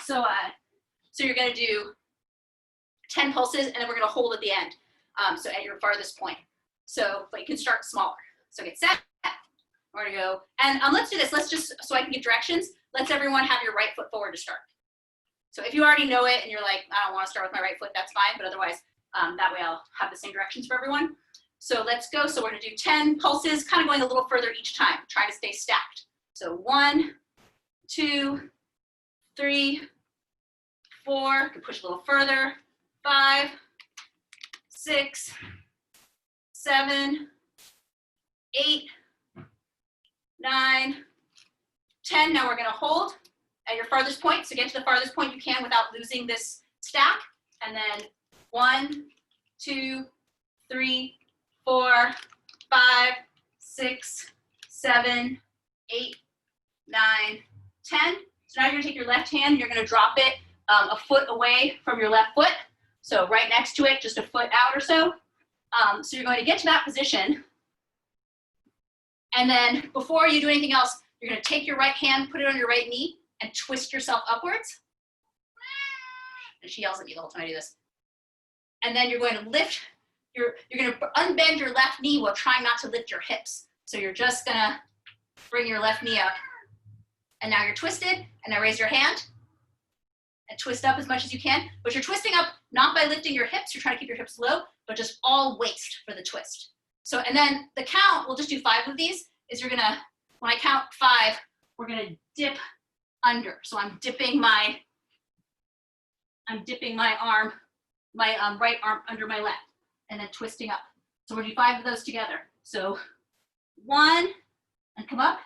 So you're gonna do 10 pulses, and then we're gonna hold at the end, so at your farthest point. So, but you can start smaller. So get set, we're gonna go, and let's do this, let's just, so I can get directions, let's everyone have your right foot forward to start. So if you already know it and you're like, I don't want to start with my right foot, that's fine. But otherwise, that way I'll have the same directions for everyone. So let's go. So we're going to do 10 pulses, kind of going a little further each time, trying to stay stacked. So 1, 2, 3, 4, you can push a little further, 5, 6, 7, 8, 9, 10. Now we're going to hold at your farthest point. So get to the farthest point you can without losing this stack. And then 1, 2, 3, 4, 5, 6, 7, 8, 9, 10. So now you're gonna take your left hand, you're gonna drop it a foot away from your left foot. So right next to it, just a foot out or so. So you're going to get to that position. And then before you do anything else, you're gonna take your right hand, put it on your right knee, and twist yourself upwards. And she yells at me the whole time I do this. And then you're going to lift, you're going to unbend your left knee while trying not to lift your hips. So you're just going to bring your left knee up. And now you're twisted, and now raise your hand and twist up as much as you can. But you're twisting up not by lifting your hips, you're trying to keep your hips low, but just all waist for the twist. So, and then the count, we'll just do 5 of these, is you're going to, when I count 5, we're going to dip under. So I'm dipping my arm, my right arm under my left, and then twisting up. So we're gonna do 5 of those together. So 1, and come up.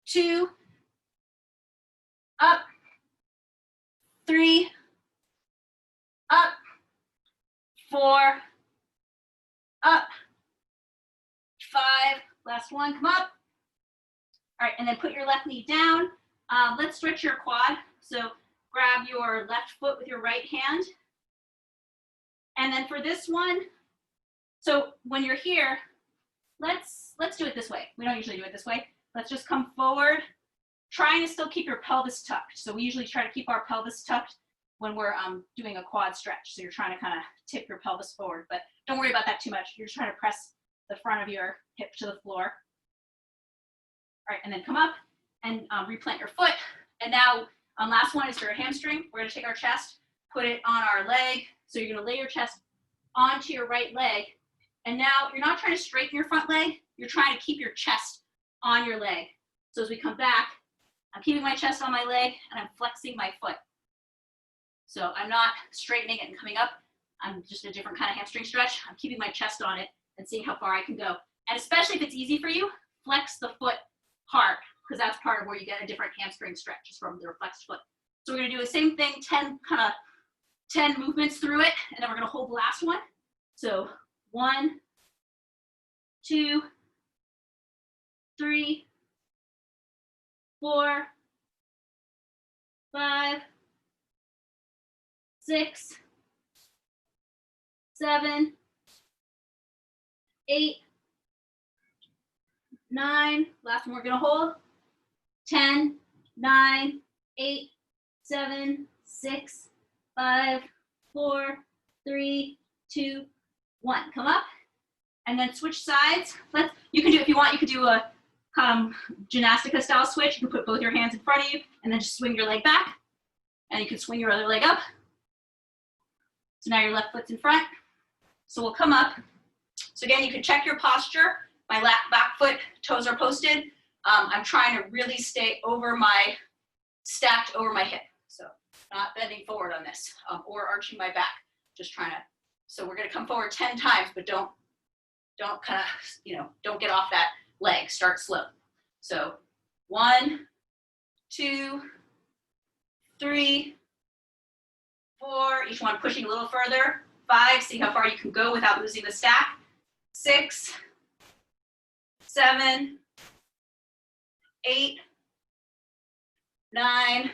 2, up. 3, up. 4, up. 5, last one, come up. All right, and then put your left knee down. Let's stretch your quad. So grab your left foot with your right hand. And then for this one, so when you're here, let's do it this way. We don't usually do it this way. Let's just come forward, trying to still keep your pelvis tucked. So we usually try to keep our pelvis tucked when we're doing a quad stretch. So you're trying to kind of tip your pelvis forward, but don't worry about that too much. You're just trying to press the front of your hip to the floor. All right, and then come up and replant your foot. And now, last one is for a hamstring. We're gonna take our chest, put it on our leg. So you're gonna lay your chest onto your right leg. And now you're not trying to straighten your front leg, you're trying to keep your chest on your leg. So as we come back, I'm keeping my chest on my leg and I'm flexing my foot. So I'm not straightening it and coming up. I'm just a different kind of hamstring stretch. I'm keeping my chest on it and seeing how far I can go. And especially if it's easy for you, flex the foot hard, because that's part of where you get a different hamstring stretch, is from the flexed foot. So we're gonna do the same thing, 10 movements through it, and then we're gonna hold the last one. So 1, 2, 3, 4, 5, 6, 7, 8, 9, last one we're gonna hold, 10, 9, 8, 7, 6, 5, 4, 3, 2, 1. Come up and then switch sides. You can do, if you want, you could do a Ginastica style switch. You can put both your hands in front of you and then just swing your leg back, and you can swing your other leg up. So now your left foot's in front. So we'll come up. So again, you can check your posture. My back foot, toes are posted. I'm trying to really stay stacked over my hip. So not bending forward on this or arching my back, just trying to. So we're gonna come forward 10 times, but don't kind of, don't get off that leg, start slow. So 1, 2, 3, 4, each one pushing a little further. 5, see how far you can go without losing the stack. 6, 7, 8, 9,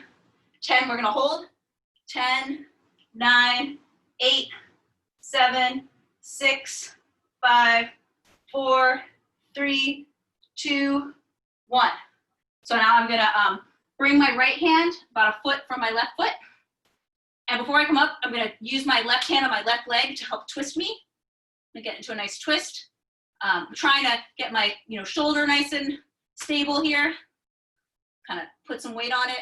10, we're gonna hold. 10, 9, 8, 7, 6, 5, 4, 3, 2, 1. So now I'm gonna bring my right hand about a foot from my left foot. And before I come up, I'm gonna use my left hand on my left leg to help twist me. I'm gonna get into a nice twist. I'm trying to get my shoulder nice and stable here. Kind of put some weight on it.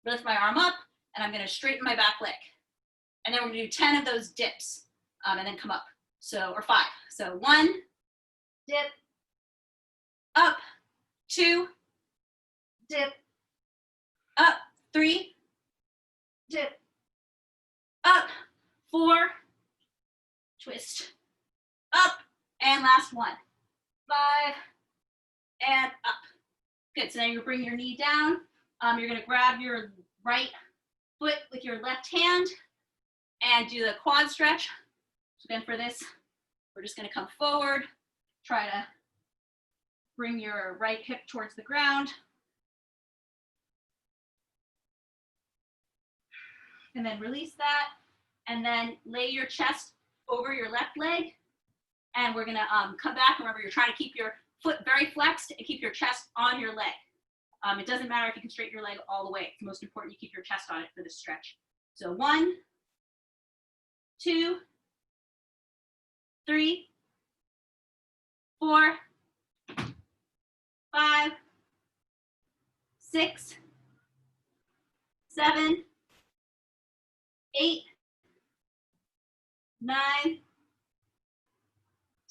Lift my arm up, and I'm gonna straighten my back leg. And then we're gonna do 10 of those dips, and then come up. So, or 5. So 1, dip, up, 2, dip, up, 3, dip, up, 4, twist, up, and last one, 5, and up. Good, so now you bring your knee down. You're gonna grab your right foot with your left hand and do the quad stretch. So again, for this, we're just gonna come forward, try to bring your right hip towards the ground. And then release that, and then lay your chest over your left leg. And we're gonna come back. Remember, you're trying to keep your foot very flexed and keep your chest on your leg. It doesn't matter if you can straighten your leg all the way. It's most important you keep your chest on it for this stretch. So 1, 2, 3, 4, 5, 6, 7, 8, 9,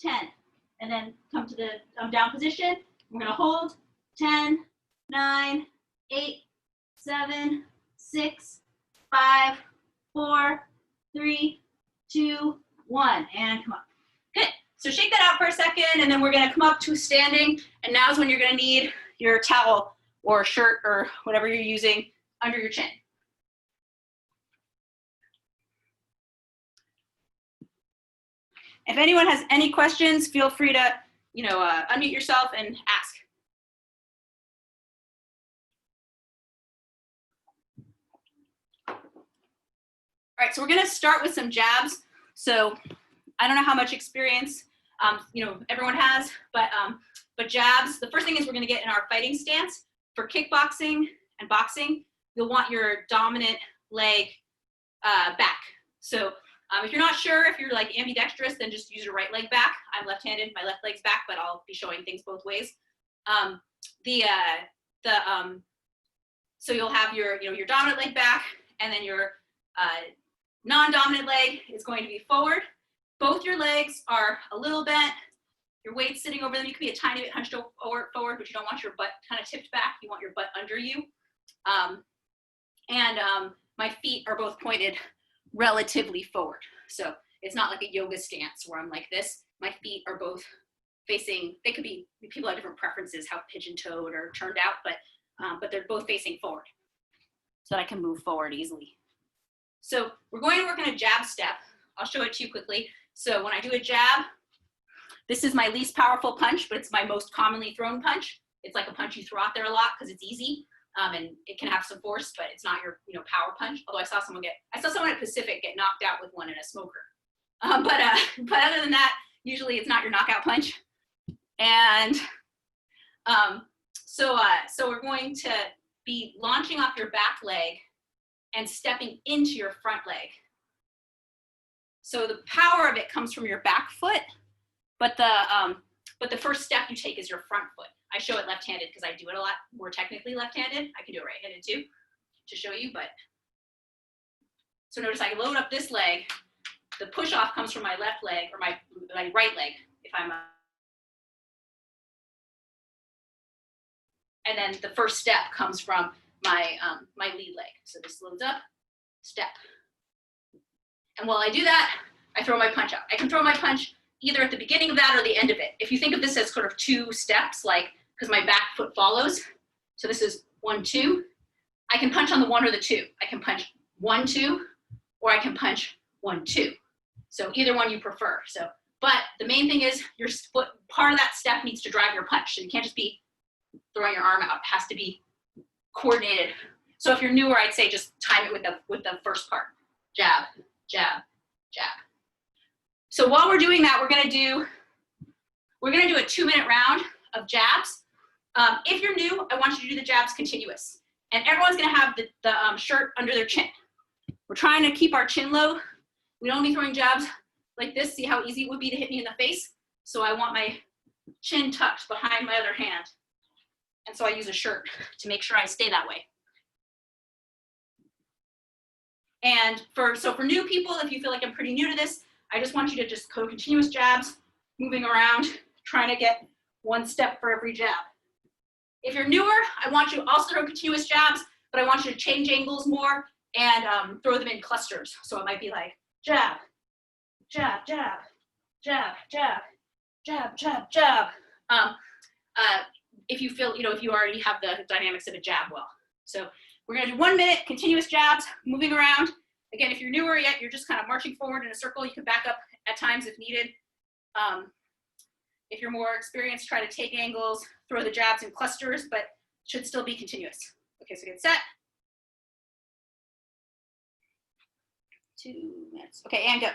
10. And then come to the down position. We're gonna hold 10, 9, 8, 7, 6, 5, 4, 3, 2, 1, and come up. Good. So shake that out for a second, and then we're gonna come up to standing, and now's when you're gonna need your towel or shirt or whatever you're using under your chin. If anyone has any questions, feel free to, unmute yourself and ask. All right, so we're gonna start with some jabs. So I don't know how much experience, everyone has, but jabs, the first thing is we're gonna get in our fighting stance. For kickboxing and boxing, you'll want your dominant leg back. So if you're not sure if you're like ambidextrous, then just use your right leg back. I'm left-handed, my left leg's back, but I'll be showing things both ways. So you'll have your dominant leg back, and then your non-dominant leg is going to be forward. Both your legs are a little bent. Your weight's sitting over them. You can be a tiny bit hunched forward, but you don't want your butt kind of tipped back. You want your butt under you. My feet are both pointed relatively forward. So it's not like a yoga stance where I'm like this. My feet are both facing, they could be, people have different preferences, how pigeon-toed or turned out, but they're both facing forward so that I can move forward easily. So we're going to work on a jab step. I'll show it to you quickly. So when I do a jab, this is my least powerful punch, but it's my most commonly thrown punch. It's like a punch you throw out there a lot because it's easy. And it can have some force, but it's not your power punch. Although I saw someone at Pacific get knocked out with one in a smoker. But other than that, usually it's not your knockout punch. And so we're going to be launching off your back leg and stepping into your front leg. So the power of it comes from your back foot, but the first step you take is your front foot. I show it left-handed because I do it a lot more technically left-handed. I can do it right-handed too to show you, but. So notice I load up this leg. The push-off comes from my left leg or my right leg if I'm and then the first step comes from my lead leg. So this loads up, step. And while I do that, I throw my punch out. I can throw my punch either at the beginning of that or the end of it. If you think of this as sort of 2 steps, like, because my back foot follows, so this is 1, 2, I can punch on the 1 or the 2. I can punch 1, 2, or I can punch 1, 2. So either one you prefer. So, but the main thing is your foot, part of that step needs to drive your punch. So you can't just be throwing your arm out. It has to be coordinated. So if you're newer, I'd say just time it with the first part. Jab, jab, jab. So while we're doing that, we're gonna do a 2-minute round of jabs. If you're new, I want you to do the jabs continuous. And everyone's gonna have the shirt under their chin. We're trying to keep our chin low. We don't be throwing jabs like this. See how easy it would be to hit me in the face? So I want my chin tucked behind my other hand. And so I use a shirt to make sure I stay that way. And for new people, if you feel like I'm pretty new to this, I just want you to just go continuous jabs, moving around, trying to get 1 step for every jab. If you're newer, I want you to also throw continuous jabs, but I want you to change angles more and throw them in clusters. So it might be like jab, jab, jab, jab, jab, jab, jab, jab. If you feel, if you already have the dynamics of a jab well. So we're gonna do 1 minute, continuous jabs, moving around. Again, if you're newer yet, you're just kind of marching forward in a circle. You can back up at times if needed. If you're more experienced, try to take angles, throw the jabs in clusters, but should still be continuous. Okay, so get set. 2 minutes. Okay, and go.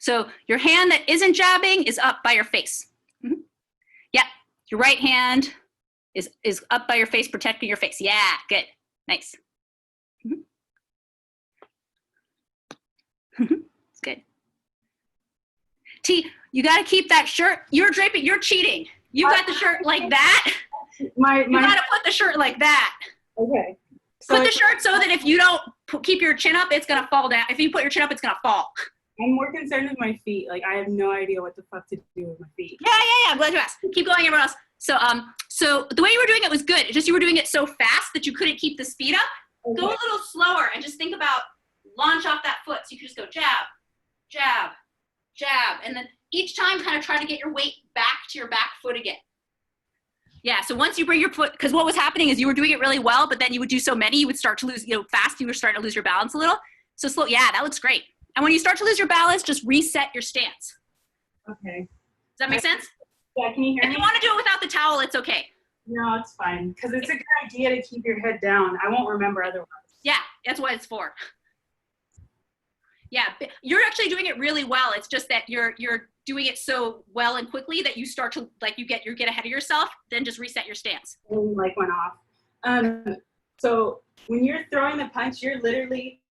So your hand that isn't jabbing is up by your face. Mm-hmm. Yeah, your right hand is up by your face, protecting your face. Yeah, good, nice. Mm-hmm. It's good. T, you gotta keep that shirt. You're draping, you're cheating. You got the shirt like that. You gotta put the shirt like that.
Okay.
Put the shirt so that if you don't keep your chin up, it's going to fall down. If you put your chin up, it's going to fall.
I'm more concerned with my feet. Like, I have no idea what the fuck to do with my feet.
Yeah. I'm glad you asked. Keep going, everyone else. So the way you were doing it was good. It's just you were doing it so fast that you couldn't keep the speed up.
Okay.
Go a little slower and just think about launch off that foot. So you can just go jab, jab, jab. And then each time kind of try to get your weight back to your back foot again. Yeah, so once you bring your foot, because what was happening is you were doing it really well, but then you would do so many, you would start to lose, fast, you were starting to lose your balance a little. So slow, yeah, that looks great. And when you start to lose your balance, just reset your stance.
Okay.
Does that make sense?
Yeah, can you hear
If
me?
you want to do it without the towel, it's okay.
No, it's fine. Because it's a good idea to keep your head down. I won't remember otherwise.
Yeah, that's what it's for. Yeah, you're actually doing it really well. It's just that you're doing it so well and quickly that you start to, like, you get ahead of yourself, then just reset your stance.
And, like, went off. So when you're throwing the punch, you're literally,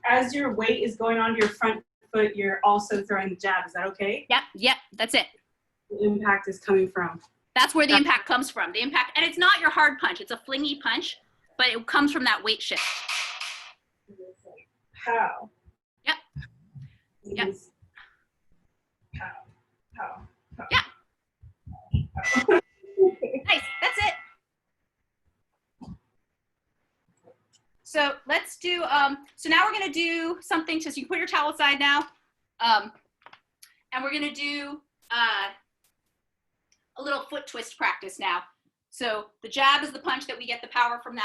as your weight is going onto your front foot, you're also throwing the jab. Is that okay?
Yep, that's it.
The impact is coming from.
That's where the impact comes from. The impact, and it's not your hard punch. It's a flingy punch, but it comes from that weight shift.
How?
Yep. Yep.
How?
Yeah. Nice. That's it. So let's do, so now we're going to do something, so you can put your towel aside now. And we're going to do a little foot twist practice now. So the jab is the punch that we get the power from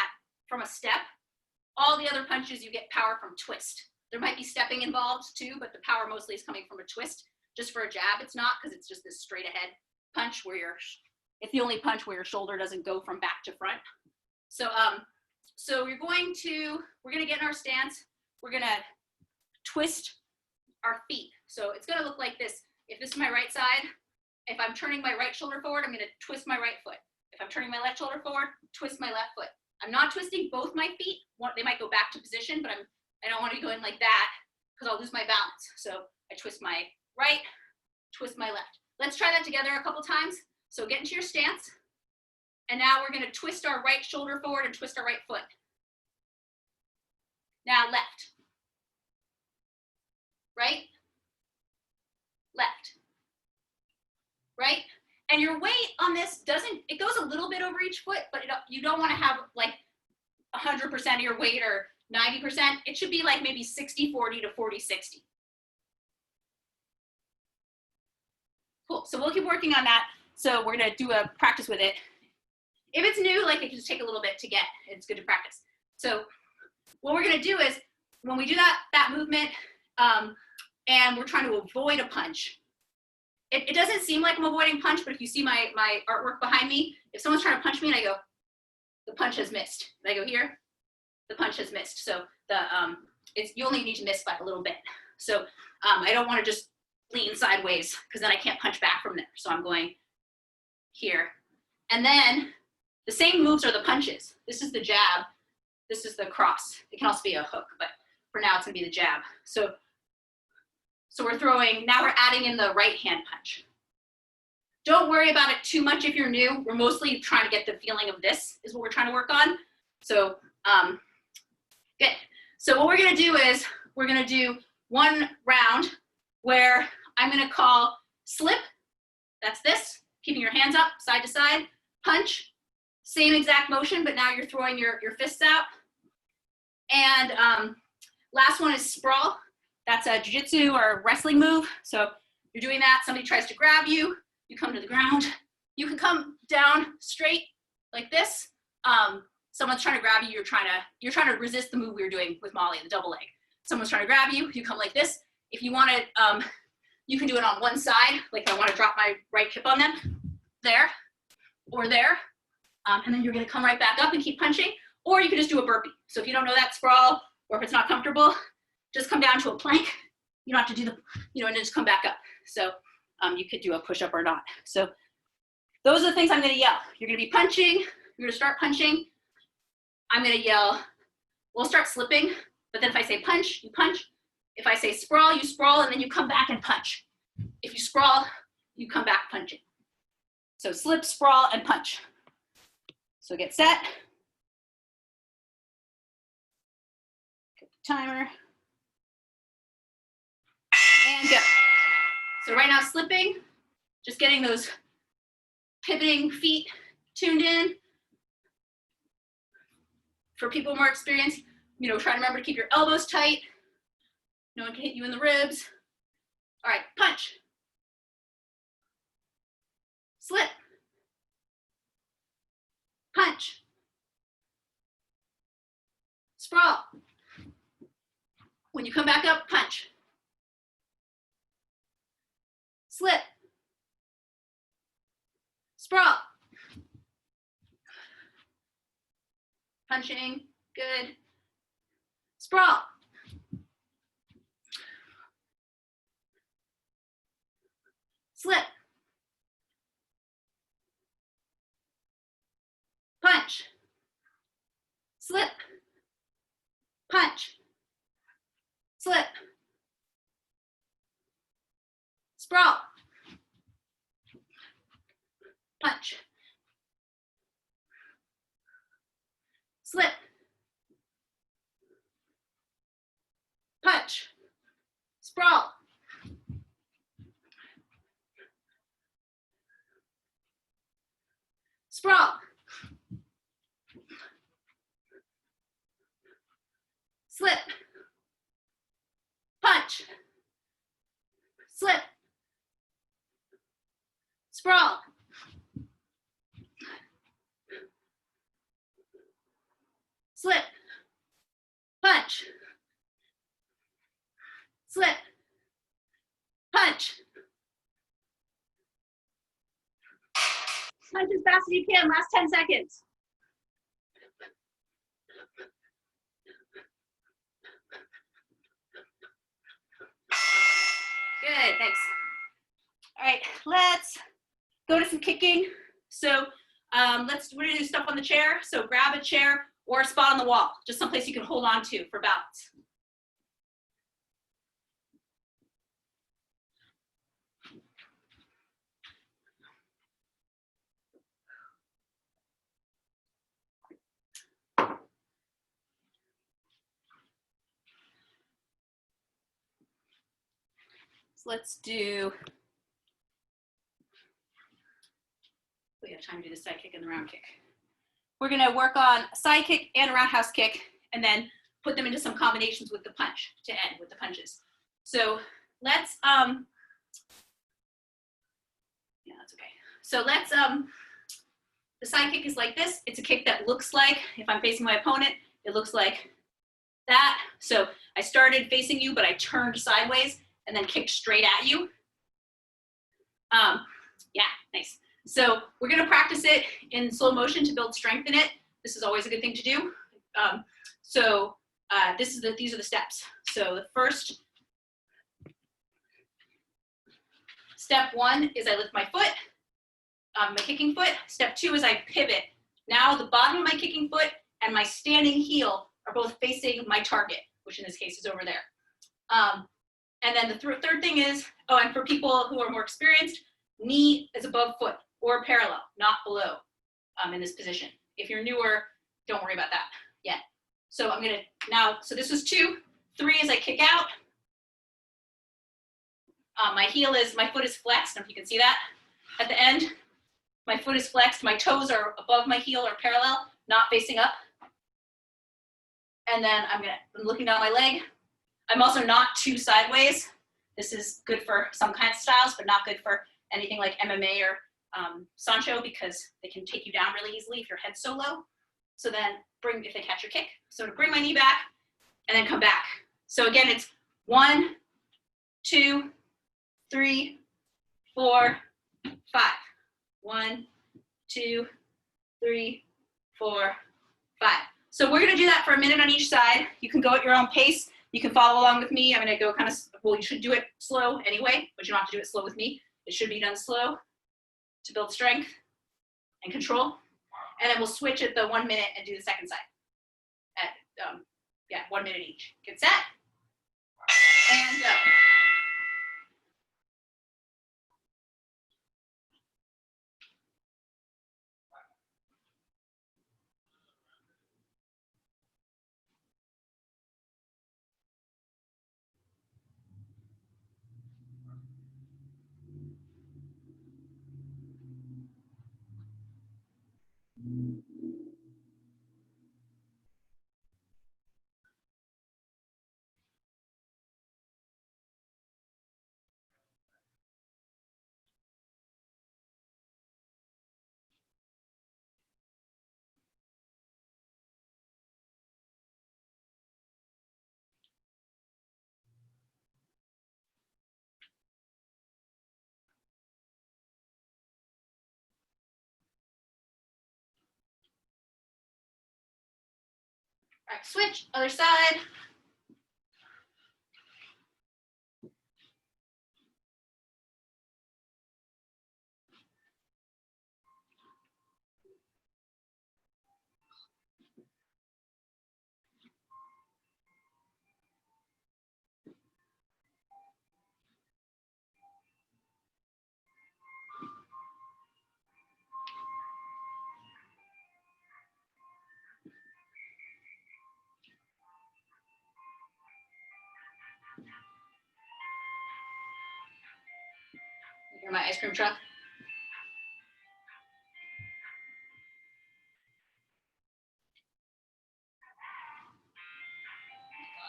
from a step. All the other punches you get power from twist. There might be stepping involved too, but the power mostly is coming from a twist. Just for a jab, it's not, because it's just this straight ahead punch where it's the only punch where your shoulder doesn't go from back to front. So, so we're going to get in our stance. We're gonna twist our feet. So it's gonna look like this. If this is my right side, if I'm turning my right shoulder forward, I'm gonna twist my right foot. If I'm turning my left shoulder forward, twist my left foot. I'm not twisting both my feet. They might go back to position, but I don't want to be going like that because I'll lose my balance. So I twist my right, twist my left. Let's try that together a couple times. So get into your stance. And now we're going to twist our right shoulder forward and twist our right foot. Now left. Right. Left. Right. And your weight on this it goes a little bit over each foot, but you don't want to have like 100% of your weight or 90%. It should be like maybe 60-40 to 40-60. Cool, so we'll keep working on that. So we're gonna do a practice with it. If it's new, like, it can just take a little bit to get. It's good to practice. So what we're gonna do is, when we do that movement, and we're trying to avoid a punch, it doesn't seem like I'm avoiding punch, but if you see my artwork behind me, if someone's trying to punch me and I go, the punch has missed. And I go here, the punch has missed. So you only need to miss by a little bit. So I don't want to just lean sideways because then I can't punch back from there. So I'm going here. And then the same moves are the punches. This is the jab. This is the cross. It can also be a hook, but for now it's gonna be the jab. So we're throwing, now we're adding in the right hand punch. Don't worry about it too much if you're new. We're mostly trying to get the feeling of this is what we're trying to work on. So good. So what we're gonna do is, we're gonna do one round where I'm gonna call slip, that's this, keeping your hands up, side to side, punch, same exact motion, but now you're throwing your fists out. And last one is sprawl. That's a jiu-jitsu or wrestling move. So you're doing that, somebody tries to grab you, you come to the ground. You can come down straight like this. Someone's trying to grab you, you're trying to resist the move we were doing with Mollii, the double leg. Someone's trying to grab you, you come like this. If you want to, you can do it on one side, like I want to drop my right hip on them, there, or there. And then you're gonna come right back up and keep punching, or you can just do a burpee. So if you don't know that sprawl, or if it's not comfortable, just come down to a plank. You don't have to do and then just come back up. So you could do a push-up or not. So those are the things I'm gonna yell. You're gonna be punching, you're gonna start punching. I'm gonna yell, we'll start slipping, but then if I say punch, you punch. If I say sprawl, you sprawl, and then you come back and punch. If you sprawl, you come back punching. So slip, sprawl, and punch. So get set. timer. And go. So right now slipping, just getting those pivoting feet tuned in. For people more experienced, you know, try to remember to keep your elbows tight. No one can hit you in the ribs. All right, punch. Slip. Punch. Sprawl. When you come back up, punch. Slip. Sprawl. Punching, good. Sprawl. Slip. Punch. Slip. Punch. Slip. Sprawl. Punch. Slip. Punch. Sprawl. Sprawl. Slip. Punch. Slip. Sprawl. Slip. Punch. Slip. Punch. Punch as fast as you can, last 10 seconds. Good, thanks. All right, let's go to some kicking. So we're gonna do stuff on the chair. So grab a chair or a spot on the wall, just someplace you can hold on to for balance. So let's do, we have time to do the side kick and the round kick. We're gonna work on a side kick and a roundhouse kick and then put them into some combinations with the punch to end with the punches. So let's, yeah, that's okay. So let's, the side kick is like this. It's a kick that looks like, if I'm facing my opponent, it looks like that. So I started facing you, but I turned sideways and then kicked straight at you. Yeah, nice. So we're gonna practice it in slow motion to build strength in it. This is always a good thing to do. These are the steps. So the first step one is I lift my foot, my kicking foot. Step two is I pivot. Now the bottom of my kicking foot and my standing heel are both facing my target, which in this case is over there. And then the third thing is, oh, and for people who are more experienced, knee is above foot or parallel, not below in this position. If you're newer, don't worry about that yet. So I'm gonna now, so this was 2. 3 is I kick out. My foot is flexed, I don't know if you can see that. At the end, my foot is flexed, my toes are above my heel or parallel, not facing up. And then I'm looking down my leg. I'm also not too sideways. This is good for some kinds of styles, but not good for anything like MMA or Sancho because they can take you down really easily if your head's so low. So then if they catch your kick. So to bring my knee back and then come back. So again, it's 1, 2, 3, 4, 5. 1, 2, 3, 4, 5. So we're gonna do that for a minute on each side. You can go at your own pace. You can follow along with me. I'm gonna go kind of, well, you should do it slow anyway, but you don't have to do it slow with me. It should be done slow to build strength and control. And then we'll switch at the 1 minute and do the second side at 1 minute each. Get set and go. All right, switch, other side. You hear my ice cream truck?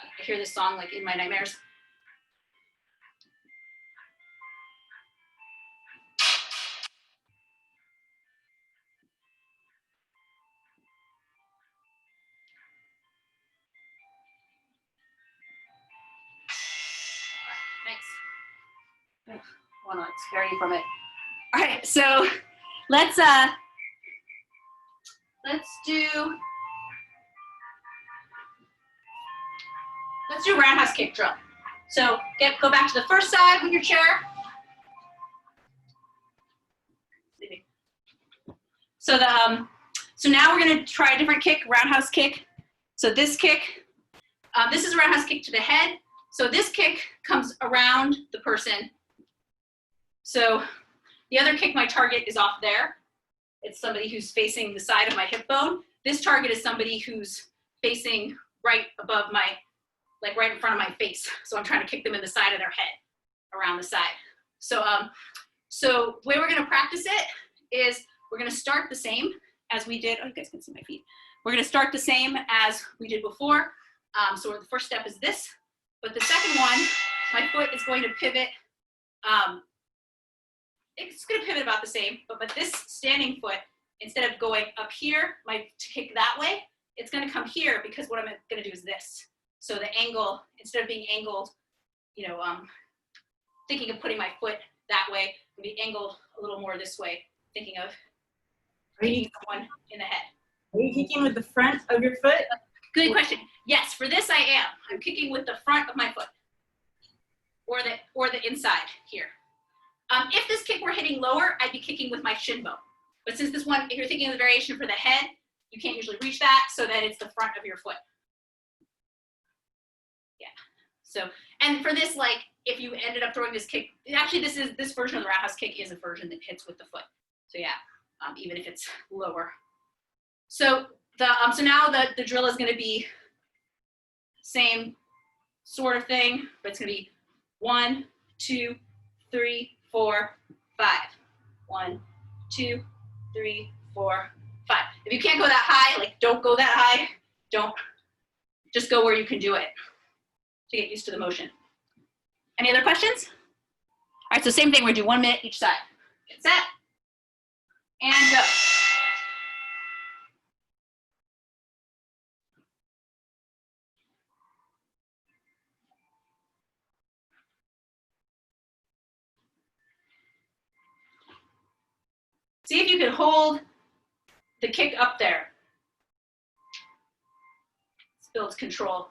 I hear this song like in my nightmares. Thanks. I want to spare you from it. All right, so let's do roundhouse kick drill. So go back to the first side with your chair. So so now we're gonna try a different kick, roundhouse kick. So this kick, this is a roundhouse kick to the head. So this kick comes around the person. So the other kick, my target is off there. It's somebody who's facing the side of my hip bone. This target is somebody who's facing right above my, like right in front of my face. So I'm trying to kick them in the side of their head, around the side. So so the way we're gonna practice it is we're gonna start the same as we did. Oh, you guys can see my feet. We're gonna start the same as we did before. So the first step is this, but the second one, my foot is going to pivot. It's gonna pivot about the same, but this standing foot, instead of going up here, to kick that way, it's gonna come here because what I'm gonna do is this. So the angle, instead of being angled, you know, thinking of putting my foot that way, it'll be angled a little more this way, thinking of kicking someone in the head.
Are you kicking with the front of your foot?
Good question. Yes, for this I am. I'm kicking with the front of my foot, or the inside here. If this kick were hitting lower, I'd be kicking with my shin bone. But since this one, if you're thinking of the variation for the head, you can't usually reach that, so that it's the front of your foot. Yeah. So, and for this, like, if you ended up throwing this kick, actually this version of the roundhouse kick is a version that hits with the foot. So yeah, even if it's lower. So so now the drill is going to be same sort of thing, but it's going to be 1, 2, 3, 4, 5. 1, 2, 3, 4, 5. If you can't go that high, like don't go that high. Don't, just go where you can do it to get used to the motion. Any other questions? All right, so same thing, we're gonna do 1 minute each side. Get set, and go. See if you can hold the kick up there. This builds control.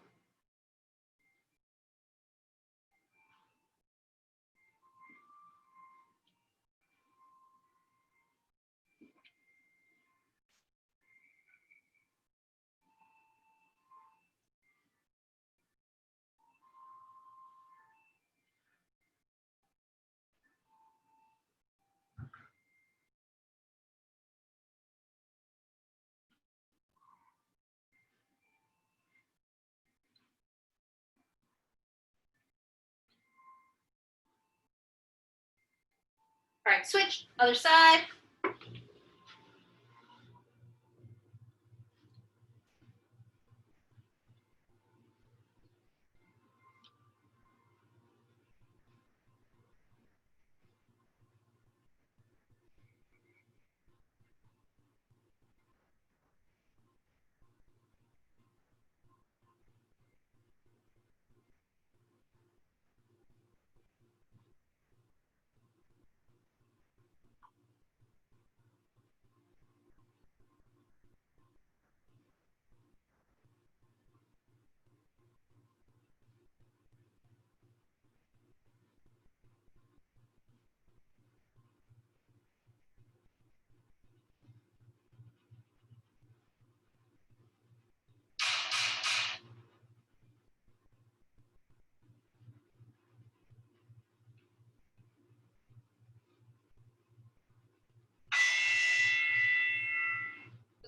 All right, switch, other side.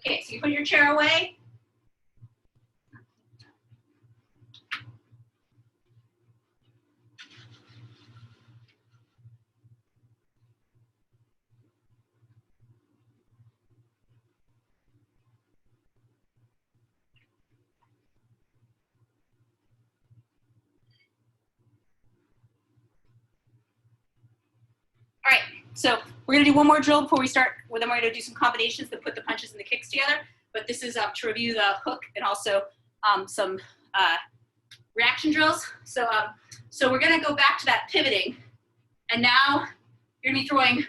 Okay, so you put your chair away. All right, so we're gonna do one more drill before we start. Well, then we're gonna do some combinations that put the punches and the kicks together. But this is to review the hook and also some reaction drills. So we're gonna go back to that pivoting, and now you're gonna be throwing.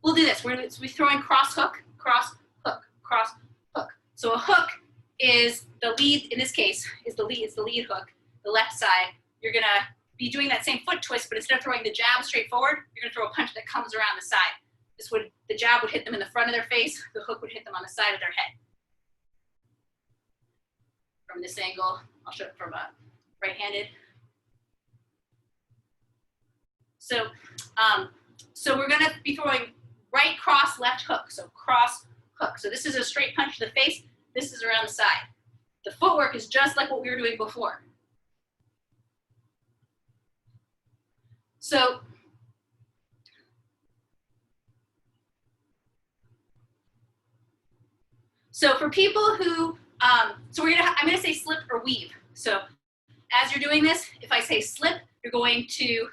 We'll do this. We're gonna be throwing cross hook, cross hook, cross hook. So a hook is the lead. In this case, is the lead hook. The left side. You're gonna be doing that same foot twist, but instead of throwing the jab straight forward, you're gonna throw a punch that comes around the side. The jab would hit them in the front of their face, the hook would hit them on the side of their head. From this angle, I'll show it from right-handed. So we're gonna be throwing right cross, left hook, so cross, hook. So this is a straight punch to the face, this is around the side. The footwork is just like what we were doing before. So for people who, I'm gonna say slip or weave. So as you're doing this, if I say slip, you're going to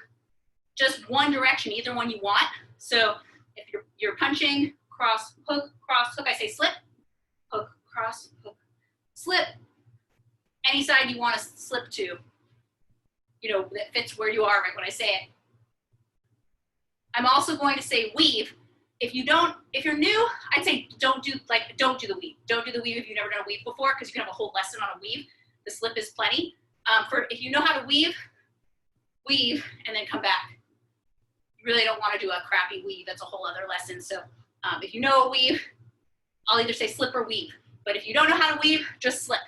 just one direction, either one you want. So if you're punching cross, hook, I say slip, hook, cross, hook, slip. Any side you want to slip to, that fits where you are right when I say it. I'm also going to say weave. If you're new, I'd say don't do the weave. Don't do the weave if you've never done a weave before, because you can have a whole lesson on a weave. The slip is plenty. If you know how to weave, and then come back. You really don't want to do a crappy weave. That's a whole other lesson. So if you know a weave, I'll either say slip or weave. But if you don't know how to weave, just slip.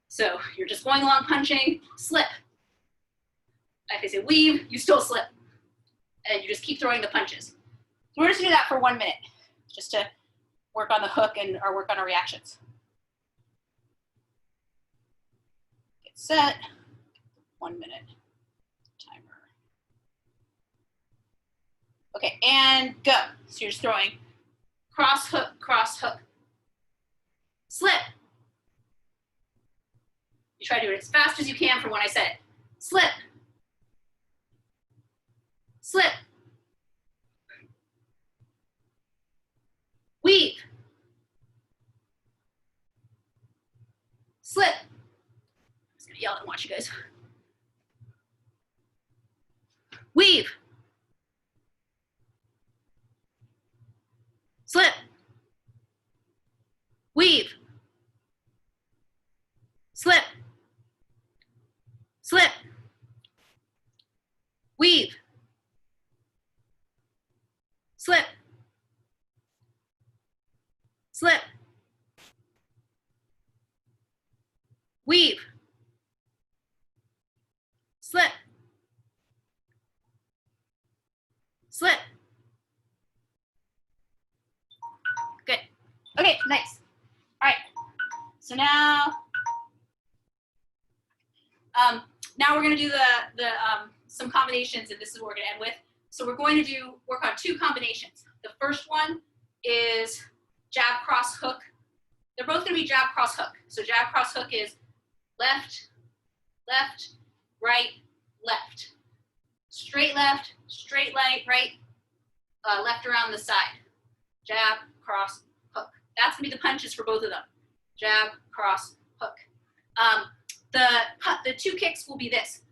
So you're just going along punching, slip. If I say weave, you still slip. And you just keep throwing the punches. So we're just gonna do that for 1 minute, just to work on the hook or work on our reactions. Get set, 1 minute timer. Okay, and go. So you're just throwing cross hook, slip. You try to do it as fast as you can from when I said it. Slip, slip, weave, slip. I'm just gonna yell and watch you guys. Weave, slip, weave, slip, slip, weave, slip, slip, weave, slip, slip. Good. Okay, nice. All right. So now we're going to do some combinations, and this is what we're going to end with. So we're going to work on 2 combinations. The first one is jab, cross, hook. They're both going to be jab, cross, hook. So jab, cross, hook is left, left, right, left. Straight left, right, left around the side. Jab, cross, hook. That's going to be the punches for both of them. Jab, cross, hook. The 2 kicks will be this.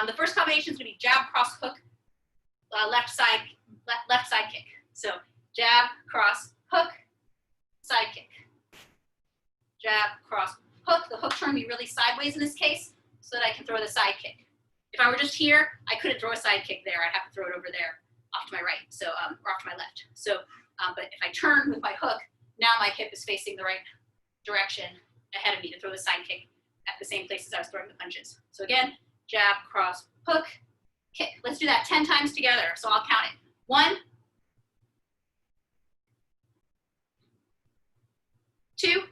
The first combination is going to be jab, cross, hook, left side kick. So jab, cross, hook, side kick. Jab, cross, hook. The hook turn will be really sideways in this case so that I can throw the side kick. If I were just here, I couldn't throw a side kick there. I'd have to throw it over there off to my right, or off to my left. So, but if I turn with my hook, now my hip is facing the right direction ahead of me to throw the side kick at the same place as I was throwing the punches. So again, jab, cross, hook, kick. Let's do that 10 times together. So I'll count it. 1, 2,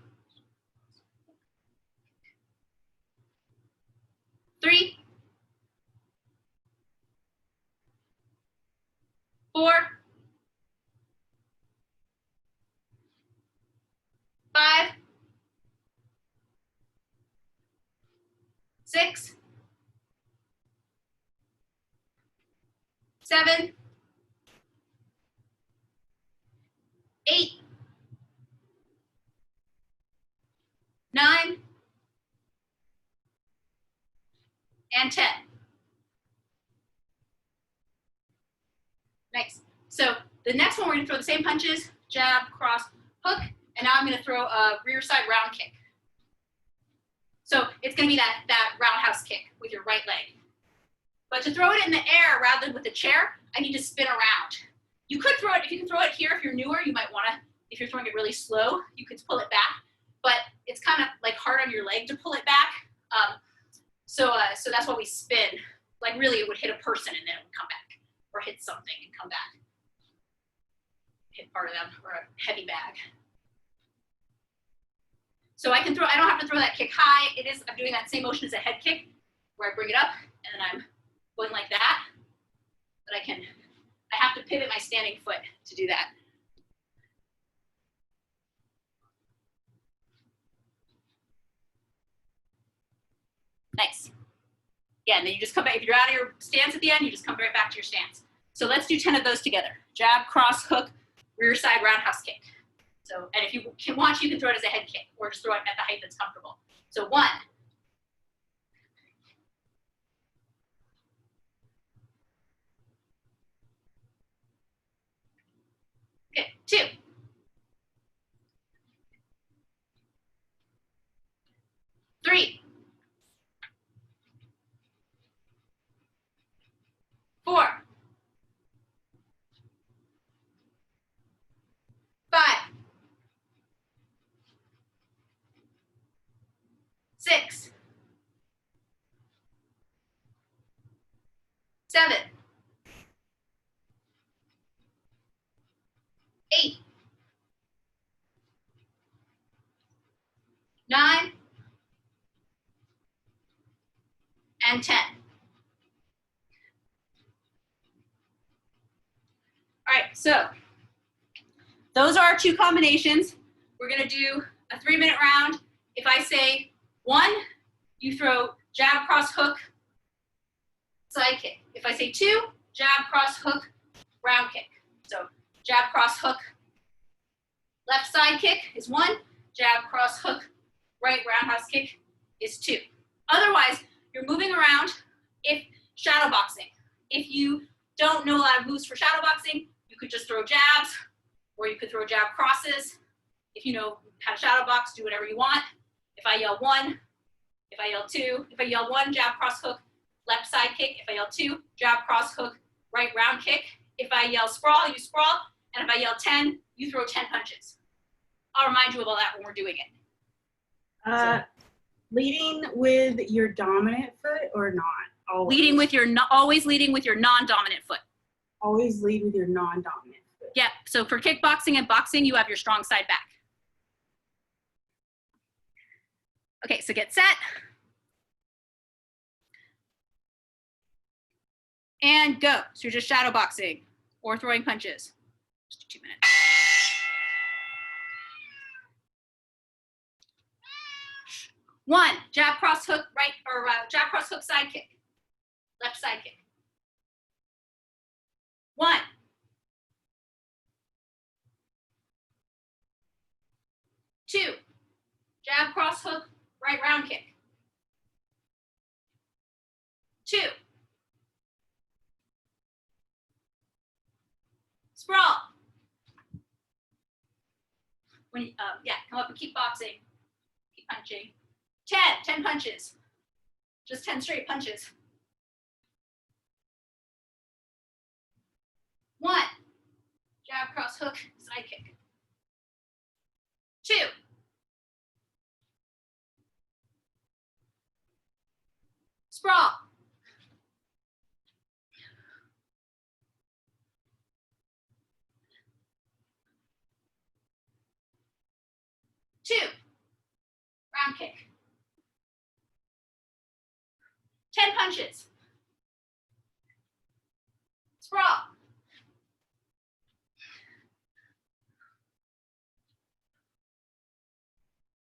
3, 4, 5, 6, 7, 8, 9, and 10. Nice. So the next one, we're gonna throw the same punches, jab, cross, hook, and now I'm gonna throw a rear side round kick. So it's gonna be that roundhouse kick with your right leg. But to throw it in the air rather than with the chair, I need to spin around. You could throw it, if you can throw it here, if you're newer, you might wanna, if you're throwing it really slow, you could pull it back, but it's kind of like hard on your leg to pull it back. So that's why we spin. Like really it would hit a person and then it would come back, or hit something and come back. Hit part of them, or a heavy bag. So I can throw, I don't have to throw that kick high. I'm doing that same motion as a head kick, where I bring it up and then I'm going like that. But I have to pivot my standing foot to do that. Nice. Yeah, and then you just come back. If you're out of your stance at the end, you just come right back to your stance. So let's do 10 of those together. Jab, cross, hook, rear side roundhouse kick. So, and if you can watch, you can throw it as a head kick or just throw it at the height that's comfortable. So 1, okay, 2, 3, 4, 5, 6, 7, 8, 9, and 10. All right, so those are our 2 combinations. We're gonna do a 3-minute round. If I say 1, you throw jab, cross, hook, side kick. If I say 2, jab, cross, hook, round kick. So jab, cross, hook, left side kick is 1, jab, cross, hook, right roundhouse kick is 2. Otherwise, you're moving around. If shadow boxing, if you don't know a lot of moves for shadow boxing, you could just throw jabs, or you could throw jab crosses. If you know how to shadow box, do whatever you want. If I yell 1, if I yell 2, if I yell 1, jab, cross, hook, left side kick. If I yell 2, jab, cross, hook, right round kick. If I yell sprawl, you sprawl. And if I yell 10, you throw 10 punches. I'll remind you of all that when we're doing it.
Leading with your dominant foot or not? Always.
Always leading with your non-dominant foot.
Always lead with your non-dominant foot.
Yeah, so for kickboxing and boxing, you have your strong side back. Okay, so get set. And go. So you're just shadow boxing or throwing punches. Just 2 minutes. One, jab, cross, hook, right, or jab, cross, hook, side kick. Left side kick. 1. 2, jab, cross, hook, right round kick. 2. Sprawl. When come up and keep boxing. Keep punching. 10 punches. Just 10 straight punches. 1, jab, cross, hook, side kick. 2, sprawl. 2, 10 punches. Sprawl.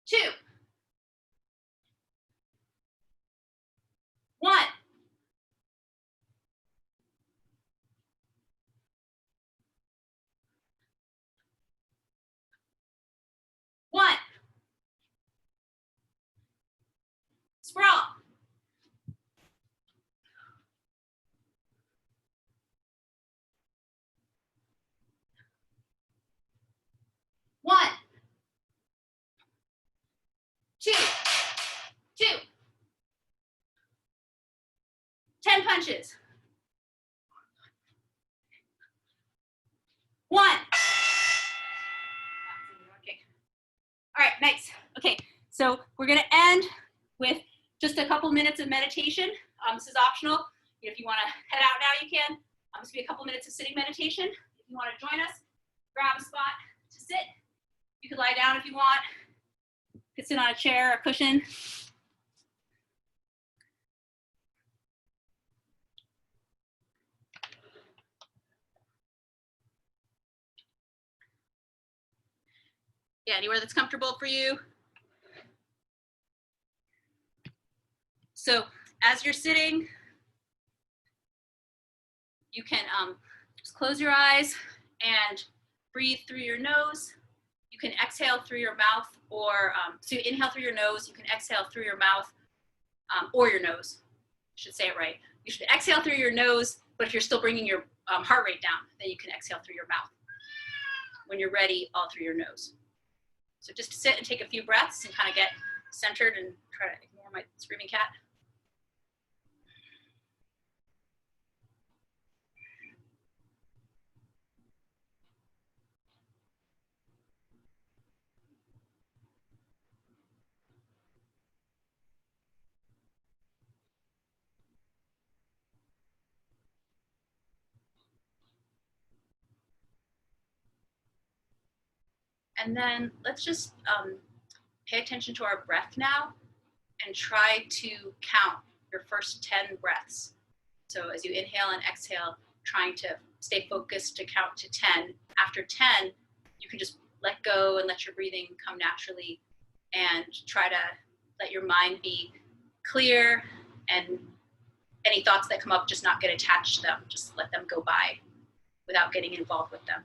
2. 1. 1. Sprawl. 1. 2. 2. 10 punches. 1. Okay. All right, nice. Okay, so we're gonna end with just a couple minutes of meditation. This is optional. If you wanna head out now, you can. This will be a couple minutes of sitting meditation. If you wanna join us, grab a spot to sit. You could lie down if you want. You could sit on a chair, a cushion. Yeah, anywhere that's comfortable for you. So as you're sitting, you can just close your eyes and breathe through your nose. You can exhale through your mouth, or so you inhale through your nose, you can exhale through your mouth or your nose. I should say it right. You should exhale through your nose, but if you're still bringing your heart rate down, then you can exhale through your mouth. When you're ready, all through your nose. So just sit and take a few breaths and kind of get centered and try to ignore my screaming cat. And then let's just pay attention to our breath now and try to count your first 10 breaths. So as you inhale and exhale, trying to stay focused to count to 10. After 10, you can just let go and let your breathing come naturally, and try to let your mind be clear, and any thoughts that come up, just not get attached to them. Just let them go by without getting involved with them.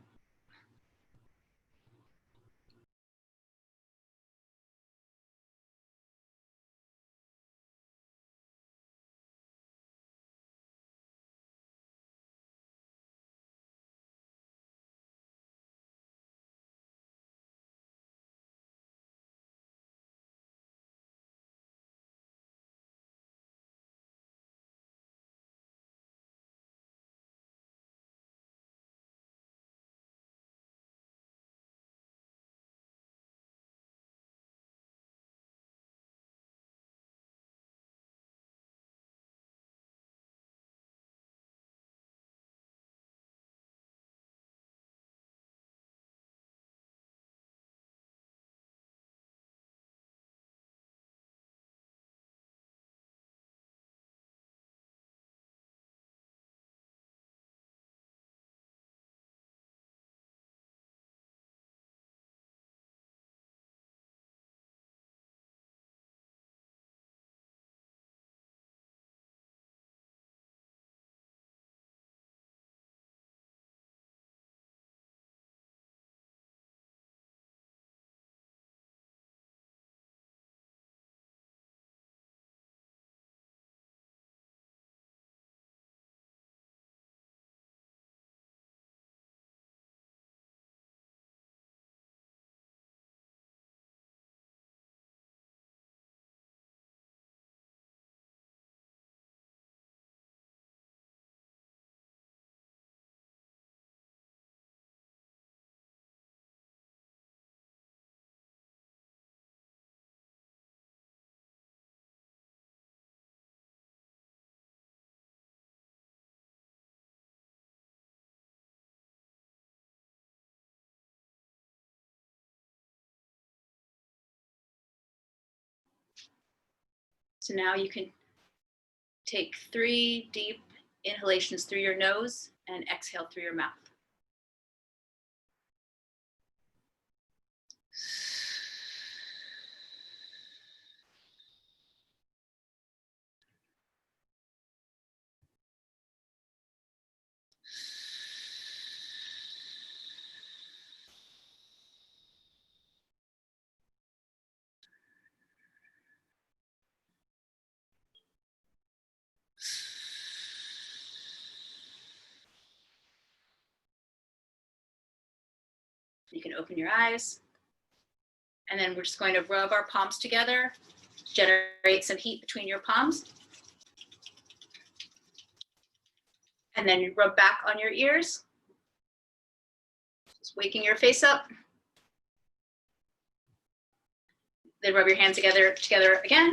So now you can Take 3 deep inhalations through your nose and exhale through your mouth. You can open your eyes. And then we're just going to rub our palms together, generate some heat between your palms. And then you rub back on your ears. Just waking your face up. Then rub your hands together again.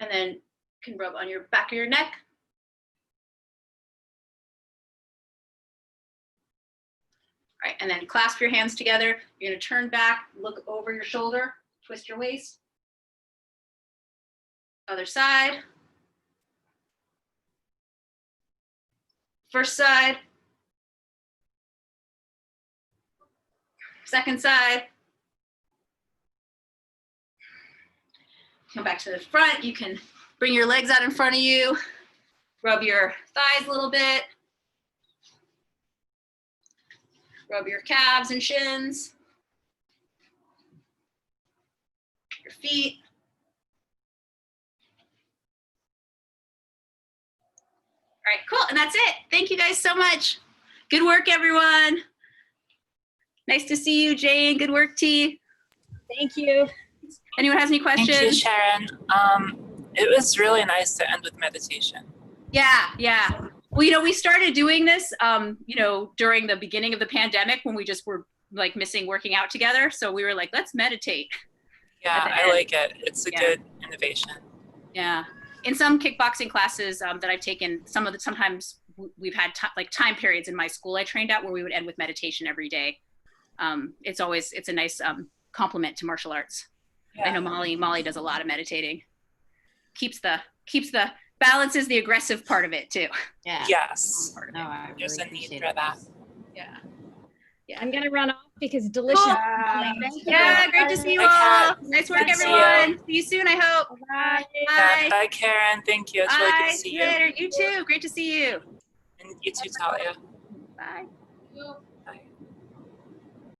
And then you can rub on your back of your neck. All right, and then clasp your hands together. You're gonna turn back, look over your shoulder, twist your waist. Other side. First side. Second side. Come back to the front. You can bring your legs out in front of you. Rub your thighs a little bit. Rub your calves and shins. Your feet. All right, cool, and that's it. Thank you guys so much. Good work, everyone. Nice to see you, Jane. Good work, T.
Thank you.
Anyone has any questions?
Thank you, Sharon. It was really nice to end with meditation.
Yeah. Well, you know, we started doing this, you know, during the beginning of the pandemic when we just were like missing working out together. So we were like, let's meditate.
Yeah, I like it. It's a good innovation.
Yeah. In some kickboxing classes that I've taken, sometimes we've had like time periods in my school I trained at where we would end with meditation every day. It's a nice complement to martial arts. Yeah. I know Mollii does a lot of meditating. Keeps the balances the aggressive part of it too.
Yeah.
Yes.
No, I really
There's a need
appreciate
for that.
Yeah.
I'm gonna run off because delicious.
Cool.
Thank you.
Yeah, great to see you
Bye,
all.
Kat.
Nice work,
Good to see
everyone. See you soon, I hope.
Bye.
Yeah, bye, Karen. Thank you. It's really good
Bye.
to see
See
you.
you later. You too. Great to see you.
And you too, Talia.
Bye.